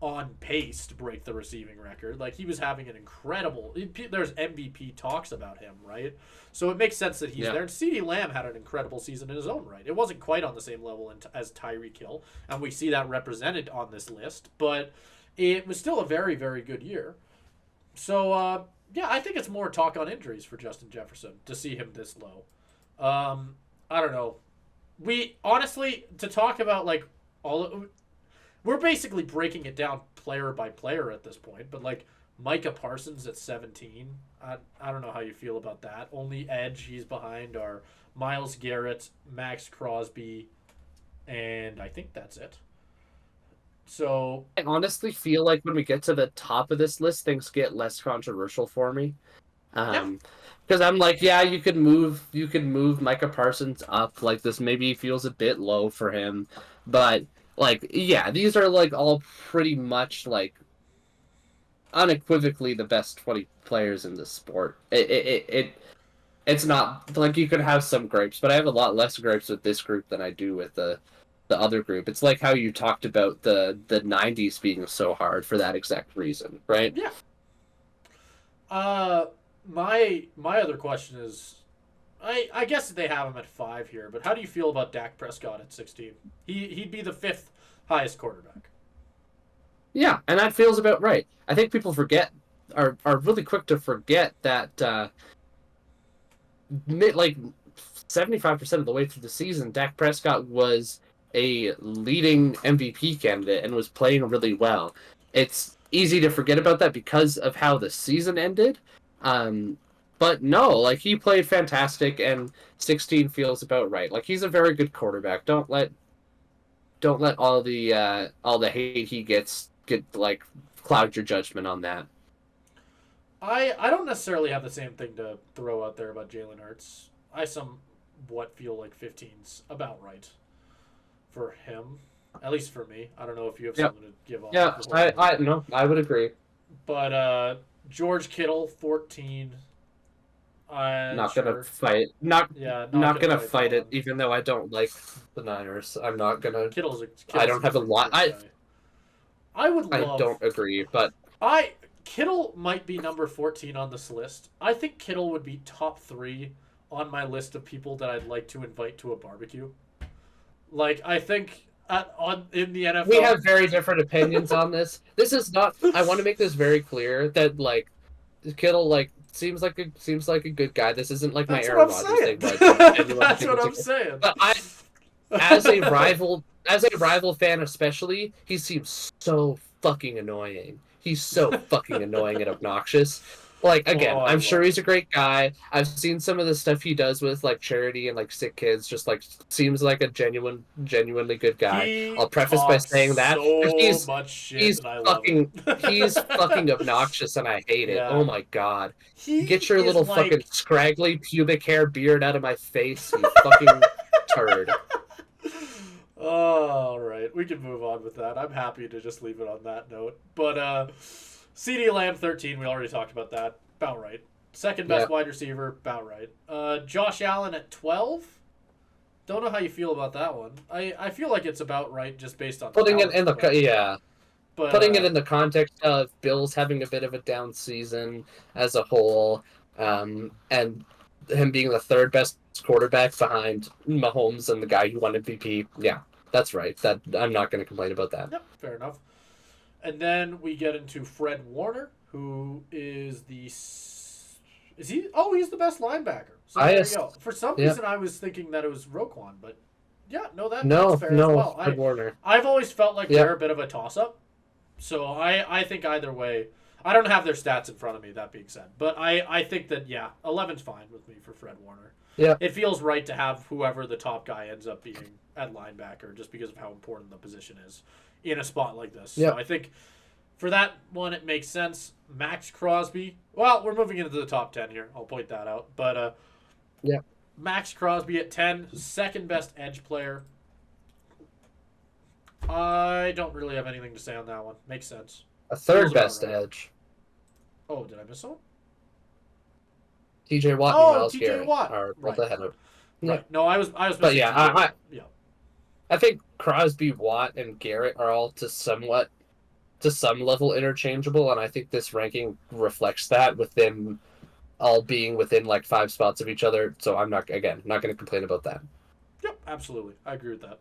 on pace to break the receiving record. Like he was having an incredible. There's MVP talks about him, right? So it makes sense that he's Yeah. there. And CeeDee Lamb had an incredible season in his own right. It wasn't quite on the same level as Tyreek Hill, and we see that represented on this list, but it was still a very, very good year. So yeah, I think it's more talk on injuries for Justin Jefferson to see him this low. I don't know. We honestly to talk about like we're basically breaking it down player by player at this point, but like Micah Parsons at 17, I don't know how you feel about that. Only edge he's behind are Myles Garrett, Max Crosby, and I think that's it. So I honestly feel like when we get to the top of this list, things get less controversial for me. yeah, Because I'm like, yeah, you could move Micah Parsons up. Like this maybe feels a bit low for him, but like, yeah, these are like all pretty much like unequivocally the best 20 players in the sport. It's not like you could have some gripes, but I have a lot less gripes with this group than I do with the other group. It's like how you talked about the 90s being so hard for that exact reason, right? yeah. My other question is, I guess they have him at 5 here, but how do you feel about Dak Prescott at 16? He'd be the 5th highest quarterback. Yeah, and that feels about right. I think people are really quick to forget that like 75% of the way through the season, Dak Prescott was a leading MVP candidate and was playing really well. It's easy to forget about that because of how the season ended. But no, like he played fantastic, and 16 feels about right. Like he's a very good quarterback. Don't let all the hate he gets get like cloud your judgment on that. I don't necessarily have the same thing to throw out there about Jalen Hurts. I somewhat feel like 15's about right for him. At least for me. I don't know if you have something to give on. Yeah, I would agree. But George Kittle, 14. Not Sure. gonna fight. Not gonna fight it, one. even though I don't like the Niners. I'm not gonna. Kittle's I don't have a lot. I would love. I don't agree, but Kittle might be number 14 on this list. I think Kittle would be top 3 on my list of people that I'd like to invite to a barbecue. Like, I think in the NFL, we have very different opinions on this. This is not. I want to make this very clear that like Kittle seems like a good guy. This isn't like my Aaron Rodgers thing. But that's what I'm saying. But as a rival fan especially, he seems so fucking annoying. He's so fucking annoying and obnoxious. Like, again, I'm sure he's a great guy. I've seen some of the stuff he does with like charity and like sick kids. Just like seems like a genuinely good guy. I'll preface by saying that he's fucking obnoxious and I hate it. Oh my god! Get your little fucking scraggly pubic hair beard out of my face, you fucking turd. All right, we can move on with that. I'm happy to just leave it on that note. But CeeDee Lamb 13, we already talked about that. About right. Second best wide receiver, about right. Josh Allen at 12. Don't know how you feel about that one. I feel like it's about right just based on putting it in the context of Bills having a bit of a down season as a whole, and him being the third best quarterback behind Mahomes and the guy who won MVP. Yeah, that's right. That I'm not going to complain about that. Yep, fair enough. And then we get into Fred Warner, who is he's the best linebacker. So there you go. For some reason, I was thinking that it was Roquan, but that's fair as well. Fred Warner. I've always felt like they're a bit of a toss-up. So I think either way, I don't have their stats in front of me, that being said. But I think that, 11's fine with me for Fred Warner. Yeah. It feels right to have whoever the top guy ends up being at linebacker just because of how important the position is in a spot like this. Yep. So I think for that one, it makes sense. Max Crosby. Well, we're moving into the top 10 here. I'll point that out. But Max Crosby at 10, second best edge player. I don't really have anything to say on that one. Makes sense. A third best edge. Oh, did I miss someone? TJ Watt and Myles Garrett are both ahead of. Right. No, I was. But I think Crosby, Watt, and Garrett are all to some level interchangeable, and I think this ranking reflects that within all being within like 5 spots of each other. So I'm not going to complain about that. Yep, absolutely, I agree with that.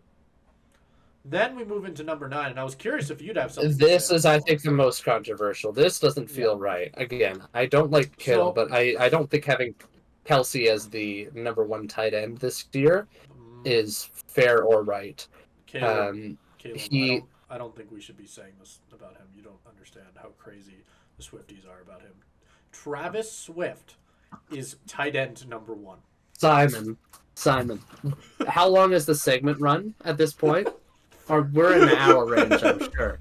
Then we move into number 9, and I was curious if you'd have something. This is, I think, the most controversial. This doesn't feel right. Again, I don't like Kittle, but I don't think having Kelsey as the number 1 tight end this year is fair or right. Caleb, I don't think we should be saying this about him. You don't understand how crazy the Swifties are about him. Travis Swift is tight end number 1. Simon. How long is the segment run at this point? We're in the hour range, I'm sure.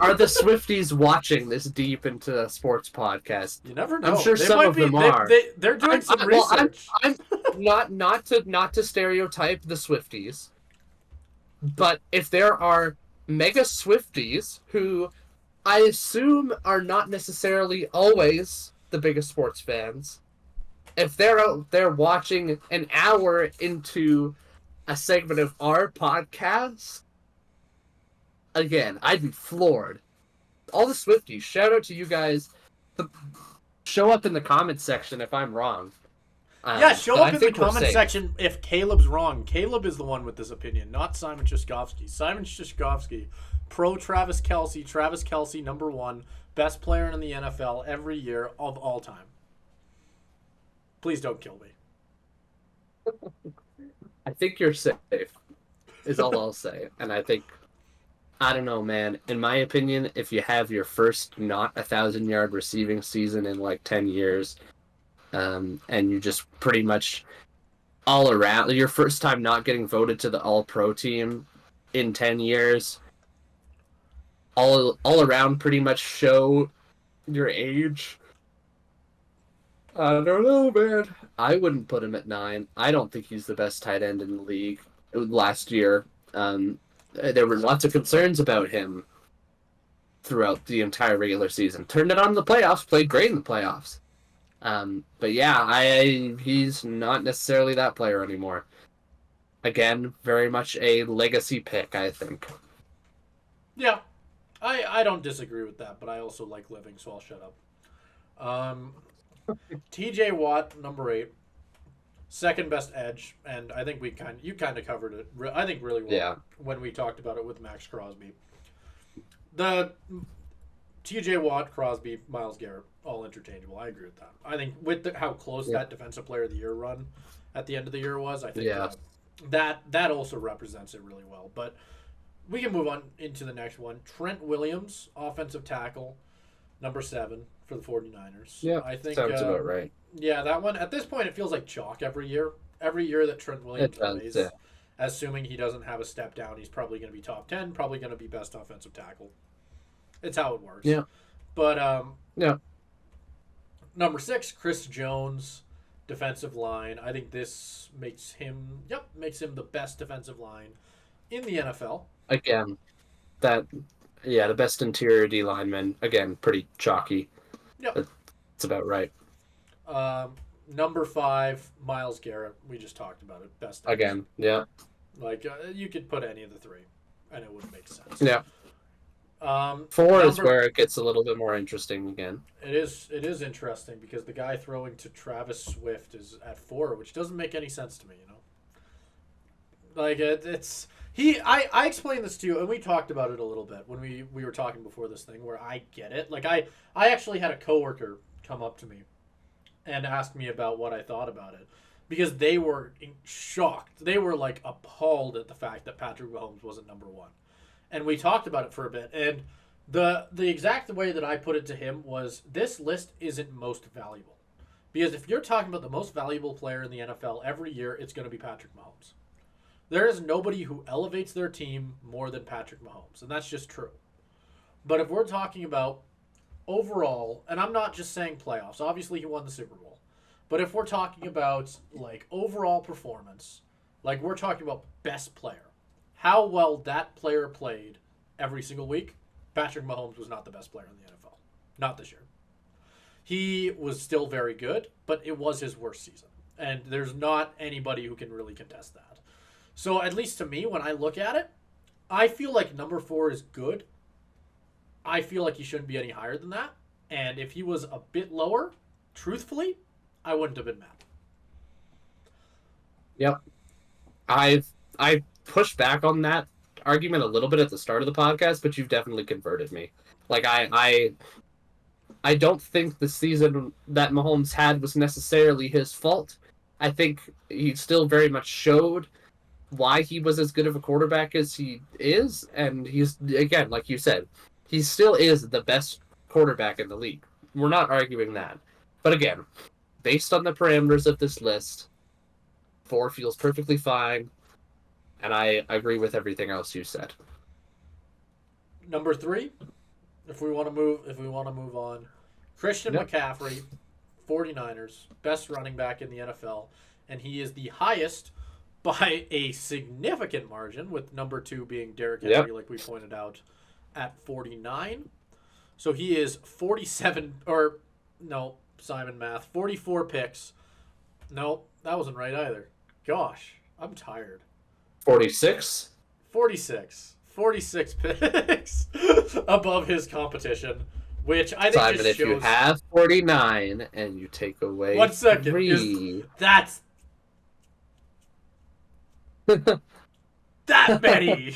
Are the Swifties watching this deep into a sports podcast? You never know. I'm sure some of them are. They're doing some research. I'm not to stereotype the Swifties, but if there are mega Swifties who I assume are not necessarily always the biggest sports fans, if they're out there watching an hour into a segment of our podcast, again, I'd be floored. All the Swifties, shout out to you guys. Show up in the comments section if I'm wrong. Show up in the comment section if Caleb's wrong. Caleb is the one with this opinion, not Simon Szyszkowski. Simon Szyszkowski, pro Travis Kelce. Travis Kelce, number 1, best player in the NFL every year of all time. Please don't kill me. I think you're safe, is all I'll say. And I think, I don't know, man. In my opinion, if you have your first not 1,000-yard receiving season in like 10 years, and you just pretty much all around, your first time not getting voted to the All-Pro team in 10 years, all around pretty much show your age, I don't know, man. I wouldn't put him at 9. I don't think he's the best tight end in the league. Last year, there were lots of concerns about him throughout the entire regular season. Turned it on in the playoffs, played great in the playoffs. But yeah, he's not necessarily that player anymore. Again, very much a legacy pick, I think. Yeah, I don't disagree with that, but I also like living, so I'll shut up. TJ Watt, number 8, second best edge, and I think you kind of covered it. I think really well when we talked about it with Max Crosby. The TJ Watt, Crosby, Myles Garrett, all interchangeable. I agree with that. I think with how close that Defensive Player of the Year run at the end of the year was, I think that also represents it really well. But we can move on into the next one. Trent Williams, offensive tackle, number 7 for the 49ers. Yeah, I think sounds about right. Yeah, that one, at this point, it feels like chalk every year. Every year that Trent Williams plays, assuming he doesn't have a step down, he's probably going to be top 10, probably going to be best offensive tackle. It's how it works. Yeah. But, number 6, Chris Jones, defensive line. I think this makes him the best defensive line in the NFL. Again, the best interior D lineman. Again, pretty chalky. Yep. That's about right. Number 5, Myles Garrett. We just talked about it. Best. Again, yeah. Like, you could put any of the 3, and it would make sense. Yeah. 4 is where it gets a little bit more interesting again. It is interesting because the guy throwing to Travis Swift is at 4, which doesn't make any sense to me, you know? Like, I explained this to you, and we talked about it a little bit when we were talking before this thing, where I get it. Like, I actually had a coworker come up to me and ask me about what I thought about it, because they were shocked. They were, like, appalled at the fact that Patrick Mahomes wasn't number 1. And we talked about it for a bit, and the exact way that I put it to him was, this list isn't most valuable. Because if you're talking about the most valuable player in the NFL every year, it's going to be Patrick Mahomes. There is nobody who elevates their team more than Patrick Mahomes, and that's just true. But if we're talking about overall, and I'm not just saying playoffs, obviously he won the Super Bowl, but if we're talking about, like, overall performance, like, we're talking about best player, how well that player played every single week, Patrick Mahomes was not the best player in the NFL. Not this year. He was still very good, but it was his worst season. And there's not anybody who can really contest that. So at least to me, when I look at it, I feel like number 4 is good. I feel like he shouldn't be any higher than that. And if he was a bit lower, truthfully, I wouldn't have been mad. Yep. I pushed back on that argument a little bit at the start of the podcast, but you've definitely converted me. Like, I don't think the season that Mahomes had was necessarily his fault. I think he still very much showed why he was as good of a quarterback as he is, and he's, again, like you said, he still is the best quarterback in the league. We're not arguing that. But again, based on the parameters of this list, 4 feels perfectly fine, and I agree with everything else you said. Number 3, if we want to move on, Christian McCaffrey, 49ers, best running back in the NFL, and he is the highest by a significant margin, with number 2 being Derrick Henry, like we pointed out, at 49. So he is 44 picks. No, that wasn't right either. Gosh, I'm tired. 46? 46 picks above his competition, which I think Simon, just if shows... you have 49 and you take away 1 second. 3... That's... that many!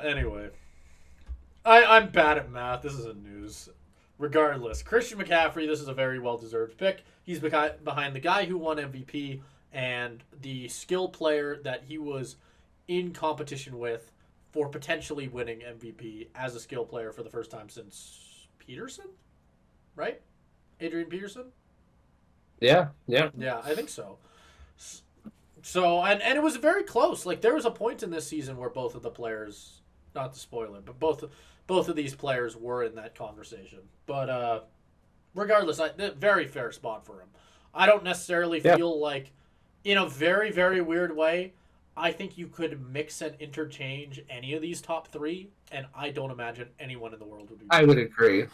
Anyway. I'm bad at math. This isn't news. Regardless, Christian McCaffrey, this is a very well-deserved pick. He's behind the guy who won MVP and the skill player that he was in competition with for potentially winning MVP as a skill player for the first time since Peterson? Right? Adrian Peterson? Yeah, I think so. So, and it was very close. Like, there was a point in this season where both of the players, not to spoil it, but both of these players were in that conversation. But regardless, very fair spot for him. I don't necessarily feel like, in a very, very weird way, I think you could mix and interchange any of these top three, and I don't imagine anyone in the world would be. I would agree.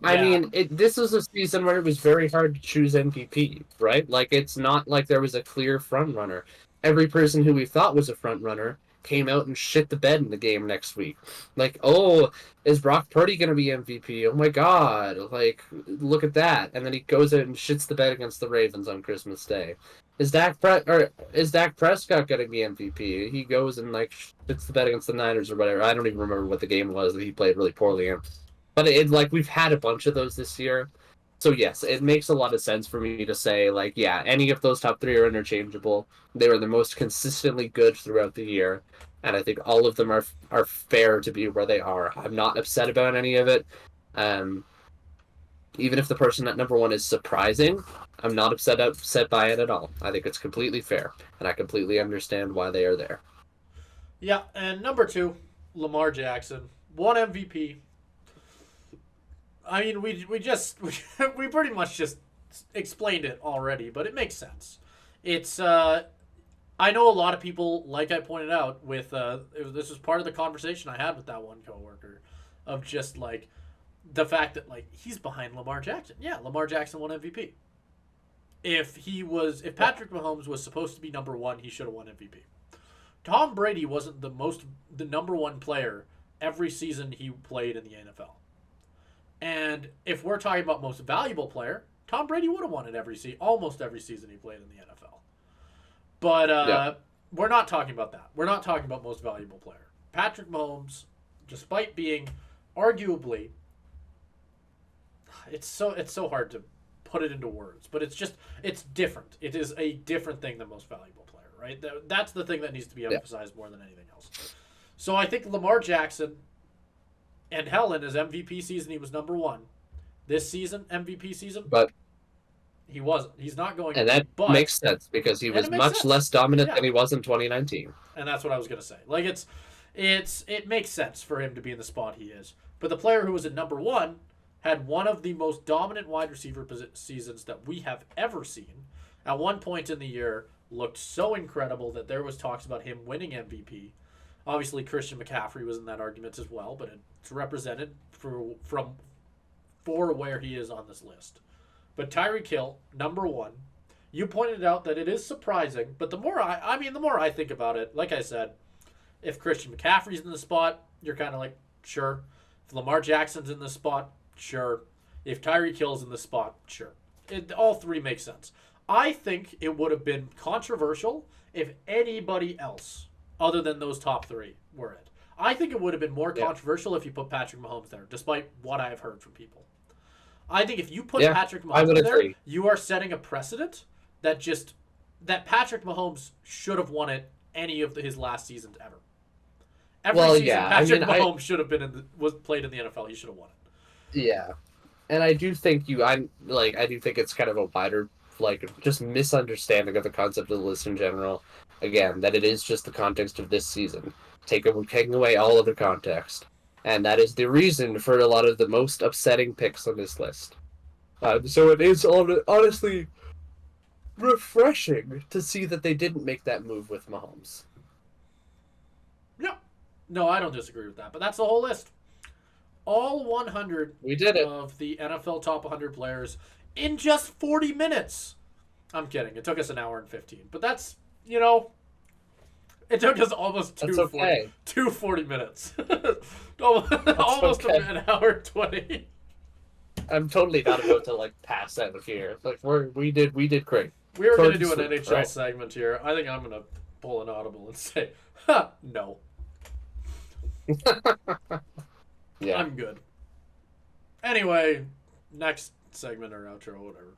I mean, this was a season where it was very hard to choose MVP, right? Like, it's not like there was a clear front runner. Every person who we thought was a front runner came out and shit the bed in the game next week. Like, oh, is Brock Purdy going to be MVP? Oh my God. Like, look at that. And then he goes out and shits the bed against the Ravens on Christmas Day. Is Dak Prescott going to be MVP? He goes and, like, shits the bed against the Niners or whatever. I don't even remember what the game was that he played really poorly in. But we've had a bunch of those this year. So, yes, it makes a lot of sense for me to say, like, yeah, any of those top three are interchangeable. They were the most consistently good throughout the year. And I think all of them are fair to be where they are. I'm not upset about any of it. Even if the person at number one is surprising, I'm not upset by it at all. I think it's completely fair. And I completely understand why they are there. Yeah, and number two, Lamar Jackson. 1 MVP. I mean, we pretty much just explained it already, but it makes sense. It's I know a lot of people, like I pointed out, with this was part of the conversation I had with that one coworker, of just like the fact that like he's behind Lamar Jackson. Yeah, Lamar Jackson won MVP. If Patrick Mahomes was supposed to be number one, he should have won MVP. Tom Brady wasn't the number one player every season he played in the NFL. And if we're talking about most valuable player, Tom Brady would have won it almost every season he played in the NFL. But we're not talking about that. We're not talking about most valuable player. Patrick Mahomes, despite being arguably, it's so hard to put it into words, but it's different. It is a different thing than most valuable player, right? That's the thing that needs to be emphasized more than anything else. So I think Lamar Jackson, and hell, in his MVP season, he was number one. This season, MVP season, but he wasn't. He's not going. And that makes sense because he was much less dominant than he was in 2019. And that's what I was gonna say. Like it makes sense for him to be in the spot he is. But the player who was at number one had one of the most dominant wide receiver seasons that we have ever seen. At one point in the year, looked so incredible that there was talks about him winning MVP. Obviously, Christian McCaffrey was in that argument as well, but it's represented for where he is on this list. But Tyreek Hill, number one. You pointed out that it is surprising, but the more I think about it, like I said, if Christian McCaffrey's in the spot, you're kind of like, sure. If Lamar Jackson's in the spot, sure. If Tyreek Hill's in the spot, sure. All three make sense. I think it would have been controversial if anybody else other than those top three were it. I think it would have been more controversial if you put Patrick Mahomes there, despite what I have heard from people. I think if you put Patrick Mahomes there, you are setting a precedent that Patrick Mahomes should have won it any of his last seasons ever. Every season Patrick Mahomes should have was played in the NFL, he should have won it. Yeah. And I do think I do think it's kind of a wider just misunderstanding of the concept of the list in general. Again, that it is just the context of this season. Taking away all other context. And that is the reason for a lot of the most upsetting picks on this list. So it is honestly refreshing to see that they didn't make that move with Mahomes. No, I don't disagree with that. But that's the whole list. All 100 of the NFL top 100 players in just 40 minutes. I'm kidding. It took us an hour and 15. But that's, it took us almost 40 minutes. Almost an hour and 20. I'm totally not about to pass out of here. We did great. We were going to do an NHL segment here. I think I'm going to pull an audible and say, no. Yeah. I'm good. Anyway, next segment or outro, whatever.